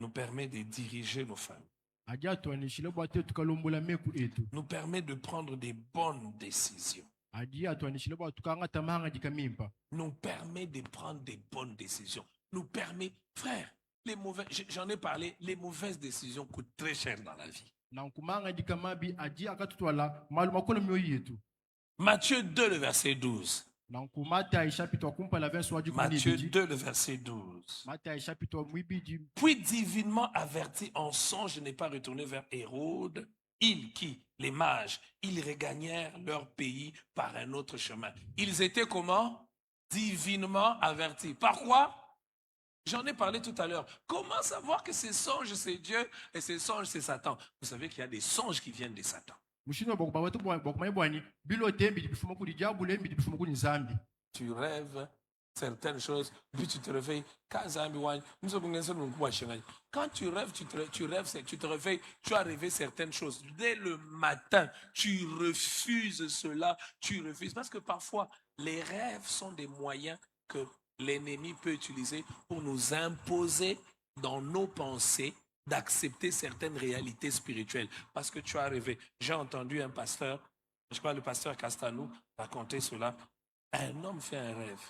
nous permet de diriger nos familles, aja atwanishile bwate tukalombola meku etu nous permet de prendre des bonnes décisions, aji atwanishile bwa tukanga tamanga jikamimpa nous permet de prendre des bonnes décisions, nous permet, frère, j'en ai parlé, les mauvaises décisions coûtent très cher dans la vie. nankumanga jikamabi aji akatutwala maluma kola myoyo yetu Matthieu 2, le verset 12. nankumata chapitre kumpala verso waji Matthieu kunibiji 2, le verset 12. mata chapitre mwibiji Puis divinement averti en songe, je n'ai pas retourné vers Hérode. Ils qui, les mages, ils regagnèrent leur pays par un autre chemin. Ils étaient comment? Divinement avertis. Par quoi? J'en ai parlé tout à l'heure. Comment savoir que ces songes, c'est Dieu et ces songes, c'est Satan? Vous savez qu'il y a des songes qui viennent de Satan. mushino bokuba watu bokumanya bwani bilote mbidi bifuma kuli jabule mbidi bifuma kuli nzambi Tu rêves certaines choses, puis tu te réveilles. Quand tu rêves, tu te réveilles, tu as rêvé certaines choses. Dès le matin, tu refuses cela, tu refuses. Parce que parfois, les rêves sont des moyens que l'ennemi peut utiliser pour nous imposer dans nos pensées d'accepter certaines réalités spirituelles. Parce que tu as rêvé. J'ai entendu un pasteur, je crois le pasteur Castanou, raconter cela. Un homme fait un rêve.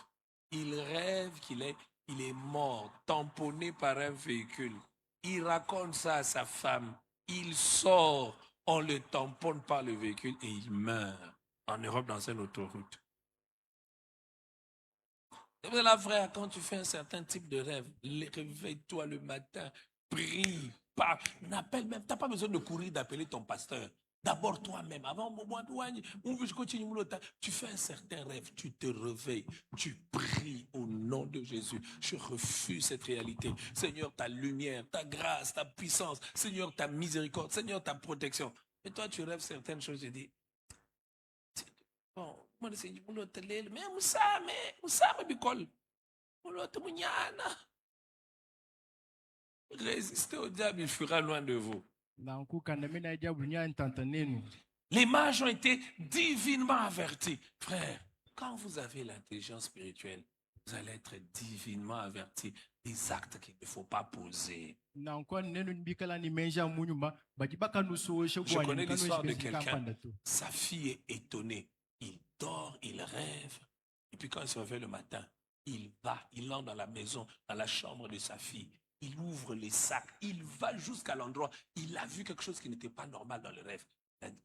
Il rêve qu'il est mort, tamponné par un véhicule. Il raconte ça à sa femme. Il sort, on le tamponne par le véhicule et il meurt en Europe dans une autoroute. Et voilà, frère, quand tu fais un certain type de rêve, réveille-toi le matin, prie, parle, n'appelle même, tu n'as pas besoin de courir d'appeler ton pasteur. D'abord toi-même, avant tu fais un certain rêve, tu te réveilles, tu pries au nom de Jésus. Je refuse cette réalité. Seigneur, ta lumière, ta grâce, ta puissance, Seigneur, ta miséricorde, Seigneur, ta protection. Et toi, tu rêves certaines choses, je dis, bon, moi, je dis, mais Moussa, bicole. Résistez au diable, il fuira loin de vous. nankukandamena jabule nya ntanta nenu Les mages ont été divinement avertis. Frère, quand vous avez l'intelligence spirituelle, vous allez être divinement avertis des actes qu'il ne faut pas poser. nankwa nenu nibikala ni menja munyuma bajibaka nusooshe Je connais l'histoire de quelqu'un. Sa fille est étonnée. Il dort, il rêve. Et puis quand il se réveille le matin, il entre dans la maison, dans la chambre de sa fille. Il ouvre les sacs, il va jusqu'à l'endroit. Il a vu quelque chose qui n'était pas normal dans le rêve.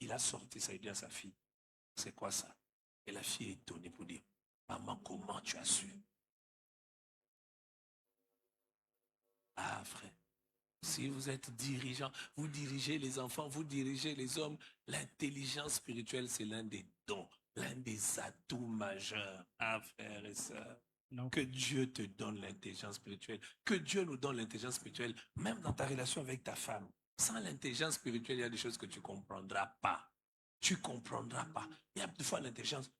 Il a sorti ça et dit à sa fille, c'est quoi ça? Et la fille est étonnée pour dire, maman, comment tu as su? Ah, frère, si vous êtes dirigeant, vous dirigez les enfants, vous dirigez les hommes, l'intelligence spirituelle, c'est l'un des dons, l'un des atouts majeurs. Ah, frères et sœurs. Que Dieu te donne l'intelligence spirituelle. Que Dieu nous donne l'intelligence spirituelle, même dans ta relation avec ta femme. Sans l'intelligence spirituelle, il y a des choses que tu ne comprendras pas. Tu ne comprendras pas. Il y a des fois l'intelligence.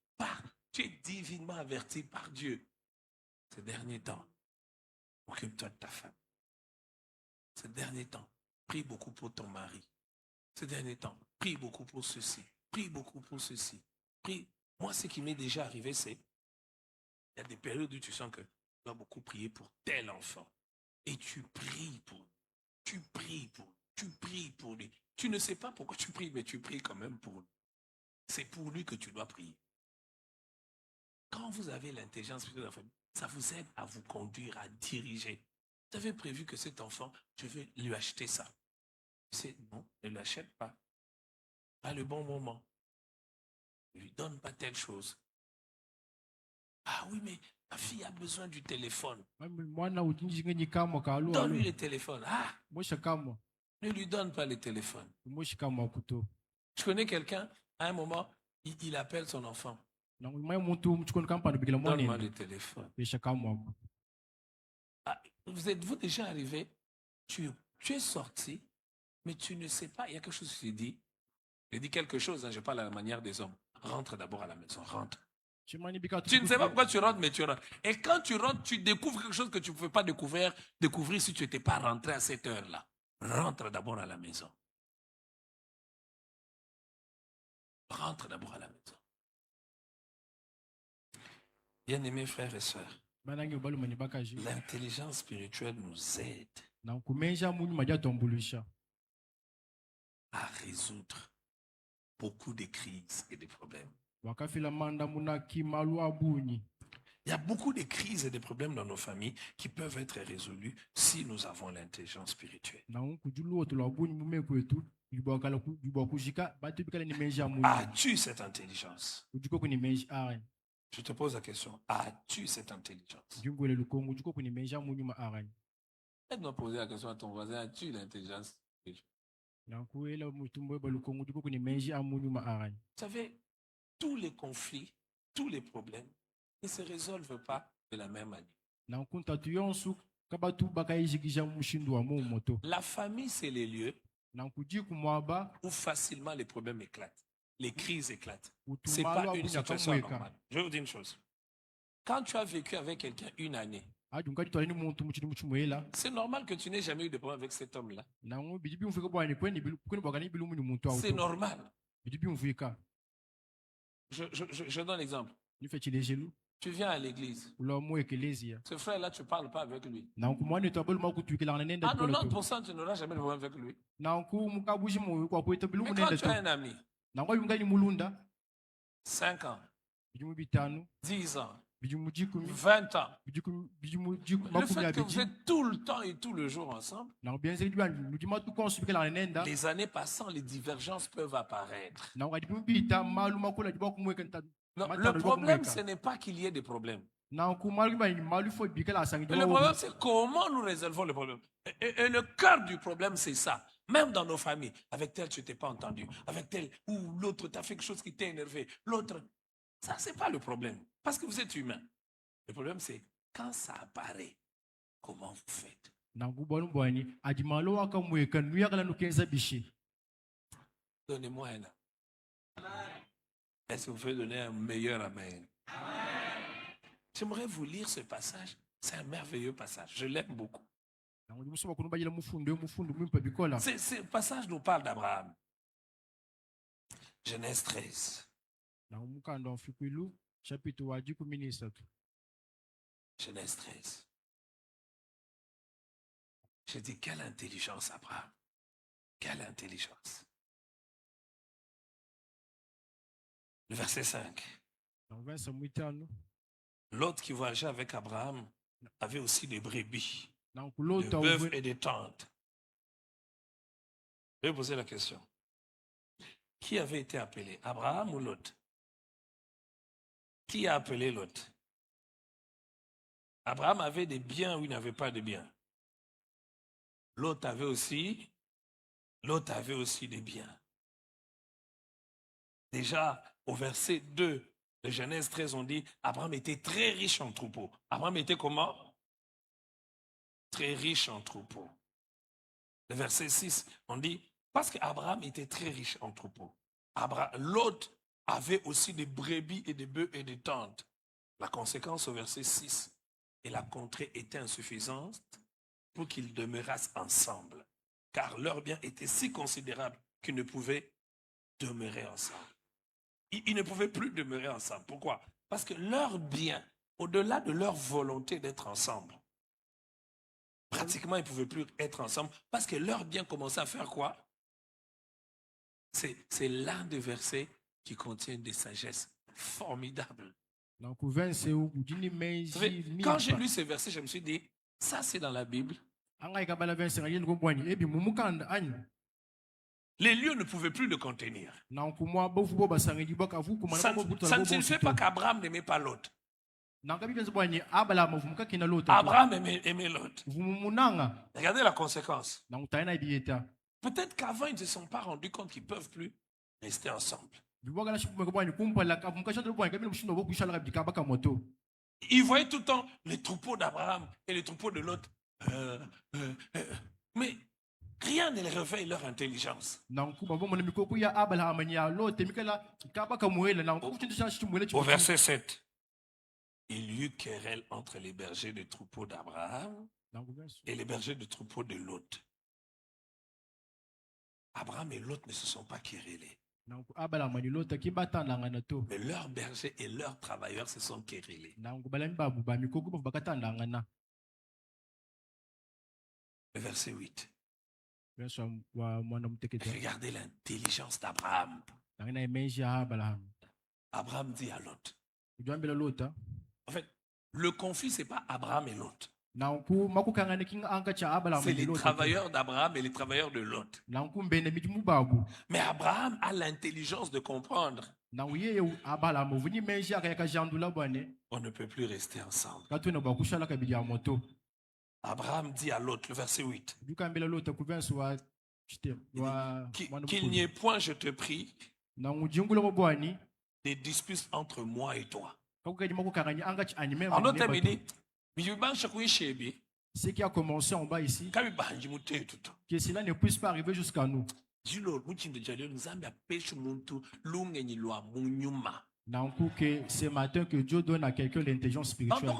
Tu es divinement averti par Dieu. Ces derniers temps, occupe-toi de ta femme. Ces derniers temps, prie beaucoup pour ton mari. Ces derniers temps, prie beaucoup pour ceci. Prie beaucoup pour ceci. Prie. Moi, ce qui m'est déjà arrivé, c'est il y a des périodes où tu sens que tu dois beaucoup prier pour tel enfant. Et tu pries pour lui. Tu pries pour lui. Tu pries pour lui. Tu ne sais pas pourquoi tu pries, mais tu pries quand même pour lui. C'est pour lui que tu dois prier. Quand vous avez l'intelligence spirituelle de la famille, ça vous aide à vous conduire, à diriger. Vous avez prévu que cet enfant, je vais lui acheter ça. C'est non, ne l'achète pas. Pas le bon moment. Ne lui donne pas telle chose. Ah oui, mais ma fille a besoin du téléphone. Donne-lui le téléphone. Ah, Ne lui donne pas le téléphone. Moshika makuto. Je connais quelqu'un, à un moment, il appelle son enfant. Na mai muntu mchukoni kampa ndibigila Donne-moi mwanene. le téléphone. Beshaka mwaku. Ah, vous êtes-vous déjà arrivé? Tu es sorti, mais tu ne sais pas, il y a quelque chose qui se dit. Je dis quelque chose, hein, je parle à la manière des hommes. Rentre d'abord à la maison, rentre. Tu ne sais pas pourquoi tu rentres, mais tu rentres. Et quand tu rentres, tu découvres quelque chose que tu ne pouvais pas découvrir si tu n'étais pas rentré à cette heure-là. Rentre d'abord à la maison. Rentre d'abord à la maison. Bien-aimés frères et sœurs, l'intelligence spirituelle nous aide à résoudre beaucoup de crises et de problèmes. Il y a beaucoup de crises et de problèmes dans nos familles qui peuvent être résolus si nous avons l'intelligence spirituelle. As-tu cette intelligence? Je te pose la question, as-tu cette intelligence? Aide-moi à poser la question à ton voisin, as-tu l'intelligence spirituelle? Vous savez, tous les conflits, tous les problèmes ne se résolvent pas de la même manière. La famille, c'est les lieux où facilement les problèmes éclatent, les crises éclatent. Ce n'est pas une situation normale. Je vais vous dire une chose. Quand tu as vécu avec quelqu'un une année, c'est normal que tu n'aies jamais eu de problème avec cet homme-là. C'est normal. Je donne l'exemple. Tu viens à l'église. Ce frère-là, tu ne parles pas avec lui. À 90%, tu n'auras jamais de problème avec lui. Mais quand tu as un ami, 5 ans, 10 ans, 20 ans, le fait que vous êtes tout le temps et tout le jour ensemble, les années passant, les divergences peuvent apparaître. Non, le problème, ce n'est pas qu'il y ait des problèmes. Le problème, c'est comment nous résolvons le problème. Et le cœur du problème, c'est ça. Même dans nos familles, avec tel, tu t'es pas entendu. Avec tel, ou l'autre t'a fait quelque chose qui t'a énervé. L'autre, ça, c'est pas le problème. Parce que vous êtes humain. Le problème, c'est quand ça apparaît, comment vous faites? Donnez-moi un. Est-ce que vous pouvez donner un meilleur amen? J'aimerais vous lire ce passage. C'est un merveilleux passage. Je l'aime beaucoup. Ce passage nous parle d'Abraham. Genèse 13. Genèse 13. J'ai dit, quelle intelligence, Abraham. Quelle intelligence. Le verset 5. L'autre qui voyageait avec Abraham avait aussi des brebis, des bœufs et des tentes. Je vais poser la question. Qui avait été appelé, Abraham ou Lot? Qui a appelé Lot? Abraham avait des biens ou il n'avait pas de biens? Lot avait aussi des biens. Déjà, au verset 2 de Genèse 13, on dit Abraham était très riche en troupeaux. Abraham était comment? Très riche en troupeaux. Le verset 6, on dit parce qu'Abraham était très riche en troupeaux. Lot avait aussi des brebis et des bœufs et des tentes. La conséquence au verset 6, et la contrée était insuffisante pour qu'ils demeurassent ensemble, car leurs biens étaient si considérables qu'ils ne pouvaient demeurer ensemble. Ils ne pouvaient plus demeurer ensemble. Pourquoi? Parce que leurs biens, au-delà de leur volonté d'être ensemble, pratiquement ils ne pouvaient plus être ensemble parce que leurs biens commençaient à faire quoi? C'est l'un des versets qui contient des sagesses formidables. Vous savez, quand j'ai lu ces versets, je me suis dit, ça c'est dans la Bible. Les lieux ne pouvaient plus le contenir. Ça ne signifie pas qu'Abraham n'aimait pas Lot. Abraham aimait Lot. Regardez la conséquence. Peut-être qu'avant, ils ne se sont pas rendus compte qu'ils ne peuvent plus rester ensemble. Bibwagala shikumeka bwana kumpala kamukashadro bwana kabila mushindo bokushala kabika baka moto. Ils voyaient tout le temps les troupeaux d'Abraham et les troupeaux de l'autre. Mais rien ne les réveille leur intelligence. Nanku babo mona mikoku ya Abraham ya lote mikala kabaka muela nanku chintu cha shimwele Au verset 7, il y eut querelle entre les bergers des troupeaux d'Abraham et les bergers des troupeaux de Lot. Abraham et Lot ne se sont pas querellés. Nanku Abraham ni lote kibatanda ngana to. Mais leurs bergers et leurs travailleurs se sont querellés. Nanku balani babu ba mikoku bakatanda ngana. Le verset 8. Regardez Regardez l'intelligence d'Abraham. Abraham dit à Lot. En fait, le conflit, ce n'est pas Abraham et Lot. C'est les travailleurs d'Abraham et les travailleurs de Lot. Mais Abraham a l'intelligence de comprendre. On ne peut plus rester ensemble. Abraham dit à Lot, le verset 8. Qu'il n'y ait point, je te prie, des disputes entre moi et toi. En d'autres termes, il dit, ce qui a commencé en bas ici, que cela ne puisse pas arriver jusqu'à nous. Que ce matin que Dieu donne à quelqu'un l'intelligence spirituelle.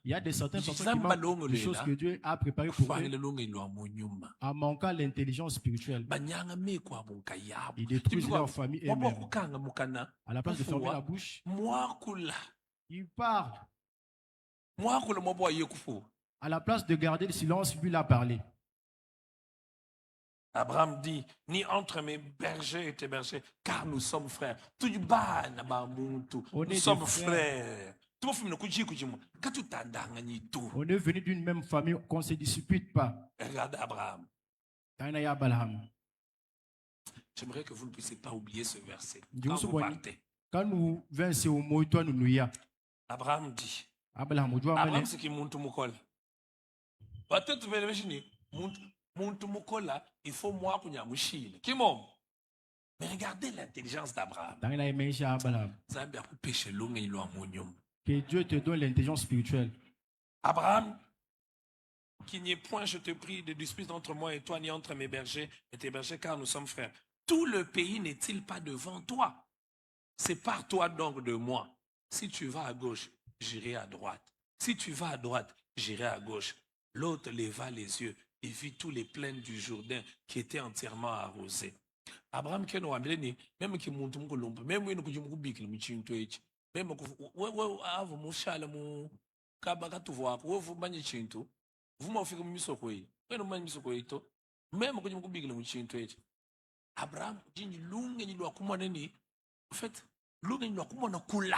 Il y a des certaines personnes qui manquent des choses que Dieu a préparées pour eux en manquant l'intelligence spirituelle. Ils détruisent leur famille eux-mêmes. À la place de fermer la bouche, ils parlent. À la place de garder le silence, lui a parlé. Abraham dit, ni entre mes bergers et tes bergers, car nous sommes frères. Nous sommes frères. On est venu d'une même famille, qu'on ne se dispute pas. Regardez Abraham. J'aimerais que vous ne puissiez pas oublier ce verset. Quand vous partez. Quand nous venons, Abraham dit, Abraham c'est qui monte mon col. Muntu mukola, il faut moi qu'on y a mouchile. Qui m'ont? Mais regardez l'intelligence d'Abraham. Que Dieu te donne l'intelligence spirituelle. Abraham, qu'il n'y ait point, je te prie, de dispute entre moi et toi, ni entre mes bergers et tes bergers, car nous sommes frères. Tout le pays n'est-il pas devant toi? Sépare-toi donc de moi. Si tu vas à gauche, j'irai à droite. Si tu vas à droite, j'irai à gauche. L'autre leva les yeux et vit tous les plaines du Jourdain qui étaient entièrement arrosées. Abraham qui nous a dit, même qui monte mon colombe, même si nous avons dit que nous avons dit, même si nous avons dit que nous avons dit que vous m'avez fait comme ça, même si nous avons dit que Abraham dit, nous avons dit, en fait, nous avons dit, nous avons dit,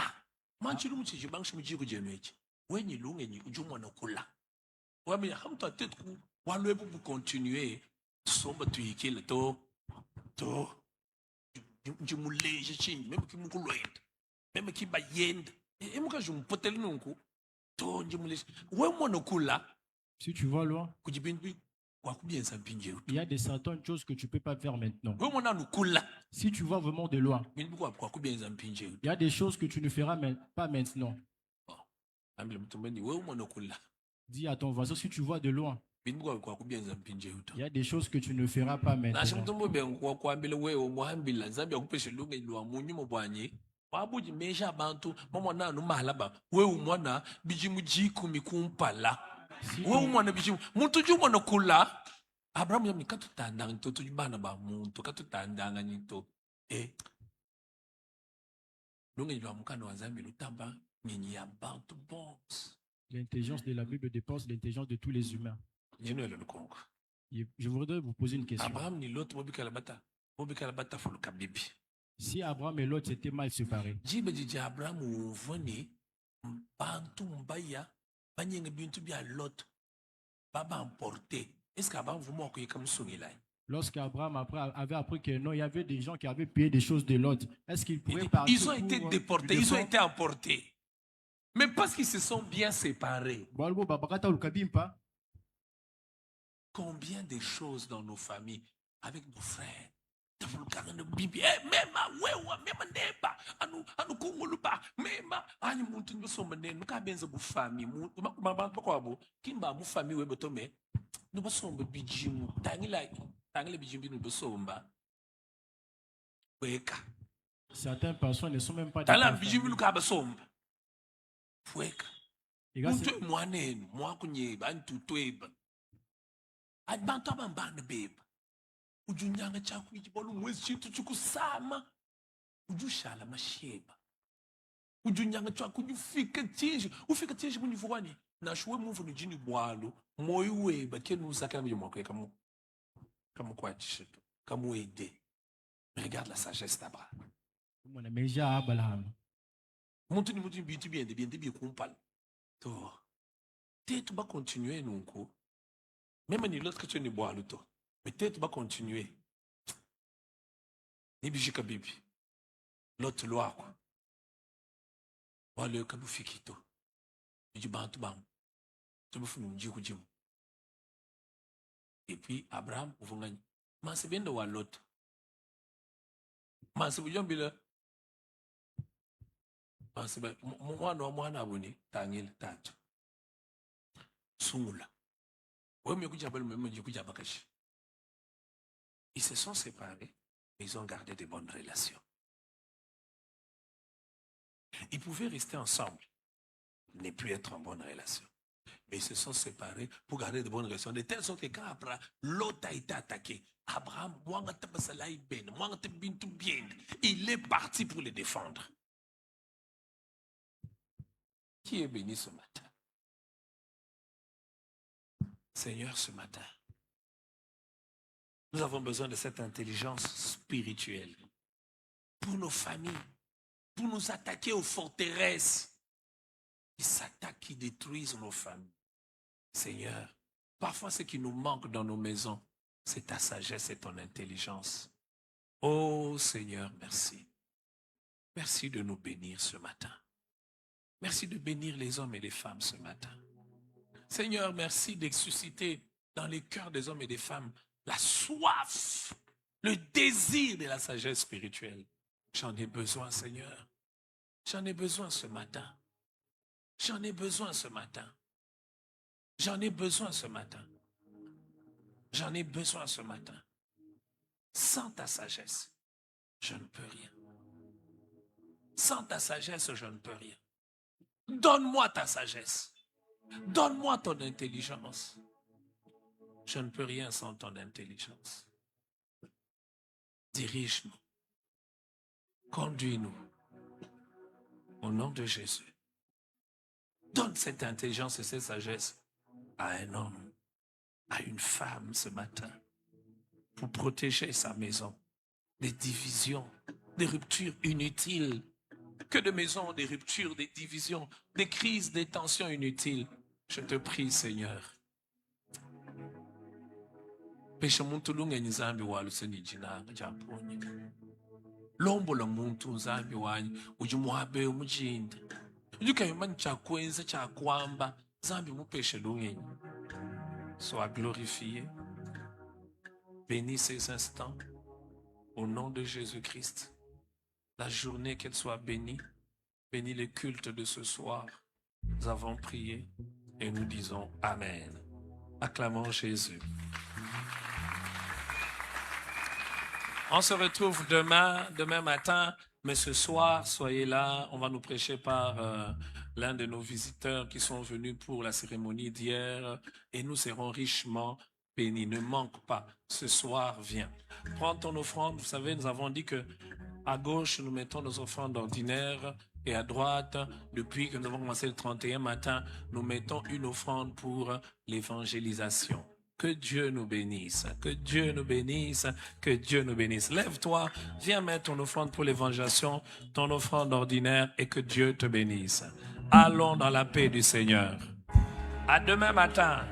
manchi lu mutsi jibang shimi jiku jemechi wenyi lunge ni ujumo na kula wami hamto tetku walwebu bu continuer somba tuikile to jimuleje chin même ki mukulwenda même ki bayenda emuka jumpotel nunku to jimuleje wemo na kula. Si tu vas loin, kujibinbi il y a des certaines choses que tu ne peux pas faire maintenant. Si tu vas vraiment de loin, il y a des choses que tu ne feras pas maintenant. Dis à ton voisin, si tu vas de loin, il y a des choses que tu ne feras pas maintenant. Abraham yami katutanda nto tujibana ba muntu katutanda nganyito lungi lwa mukano wa Nzambe lutamba nyinyi ya bantu boss. L'intelligence de la Bible dépasse l'intelligence de tous les humains. Je voudrais vous poser une question. Abraham ni Lot mobikala bata fuluka bibi. Si Abraham et Lot étaient mal séparés, jibe jiji Abraham uvoni bantu mbaya banyenge bintu bya Lot baba emporté. Est-ce qu'Abraham vous moque comme Soumila? Lorsqu'Abraham avait appris que non, il y avait des gens qui avaient payé des choses de l'autre, est-ce qu'ils pourraient partir? Ils ont été déportés, ils ont été emportés. Mais parce qu'ils se sont bien séparés. Combien de choses dans nos familles, avec nos frères, certaines personnes ne sont même pas ujunyanga chakho ichibona umwezi chintu chikusama ujushala masheba ujunyanga chakho ufika tshije kunyifukwani nashuwe muvu nijini bwalo moyo weba kenusa kana mjo mwako kamu kwatshito kamu ede. Regarde la sagesse d'Abraham. Mona meja Abraham. Montu ni mutu bitu bien kumpal. To. Peut-être va continuer nunko. Même ni l'autre que tu ni bwalo to. Peut-être va continuer. Ni bijika bibi. L'autre loi quoi. Wale kabu fikito. Biji bantu bam. Tubu funu mjiku jimu. Et puis Abraham uvungani. Masibenda wa l'autre. Masibujambila. Masiba mwana abuni tangile tatu. Sungula. Weme kujabal meme kujabakashi. Ils se sont séparés, mais ils ont gardé de bonnes relations. Ils pouvaient rester ensemble, ne plus être en bonne relation. Mais ils se sont séparés pour garder de bonnes relations. De telle sorte que quand Abraham, l'autre a été attaqué, Abraham, il est parti pour les défendre. Qui est béni ce matin? Seigneur, ce matin, nous avons besoin de cette intelligence spirituelle pour nos familles, pour nous attaquer aux forteresses qui s'attaquent, qui détruisent nos familles. Seigneur, parfois ce qui nous manque dans nos maisons, c'est ta sagesse et ton intelligence. Oh Seigneur, merci. Merci de nous bénir ce matin. Merci de bénir les hommes et les femmes ce matin. Seigneur, merci de susciter dans les cœurs des hommes et des femmes la soif, le désir de la sagesse spirituelle. J'en ai besoin, Seigneur. J'en ai besoin ce matin. J'en ai besoin ce matin. J'en ai besoin ce matin. J'en ai besoin ce matin. Sans ta sagesse, je ne peux rien. Sans ta sagesse, je ne peux rien. Donne-moi ta sagesse. Donne-moi ton intelligence. Je ne peux rien sans ton intelligence. Dirige-nous. Conduis-nous. Au nom de Jésus. Donne cette intelligence et cette sagesse à un homme, à une femme ce matin, pour protéger sa maison des divisions, des ruptures inutiles. Que de maisons, des ruptures, des divisions, des crises, des tensions inutiles. Je te prie, Seigneur. Pesha muntu lungeni zambi walu senijinanga japonye. Lombo la muntu zambi wanyi ujumuhabe umujinda. Ujuka yumani chakwenza chakwamba zambi mupesha lungeni. Sois glorifié. Bénis ces instants au nom de Jésus-Christ. La journée qu'elle soit bénie. Bénis le culte de ce soir. Nous avons prié et nous disons Amen. Acclamons Jésus. On se retrouve demain matin, mais ce soir, soyez là. On va nous prêcher par l'un de nos visiteurs qui sont venus pour la cérémonie d'hier et nous serons richement bénis. Ne manque pas, ce soir, viens. Prends ton offrande. Vous savez, nous avons dit que à gauche, nous mettons nos offrandes ordinaires et à droite, depuis que nous avons commencé le 31 matin, nous mettons une offrande pour l'évangélisation. Que Dieu nous bénisse, que Dieu nous bénisse, que Dieu nous bénisse. Lève-toi, viens mettre ton offrande pour l'évangélisation, ton offrande ordinaire et que Dieu te bénisse. Allons dans la paix du Seigneur. À demain matin.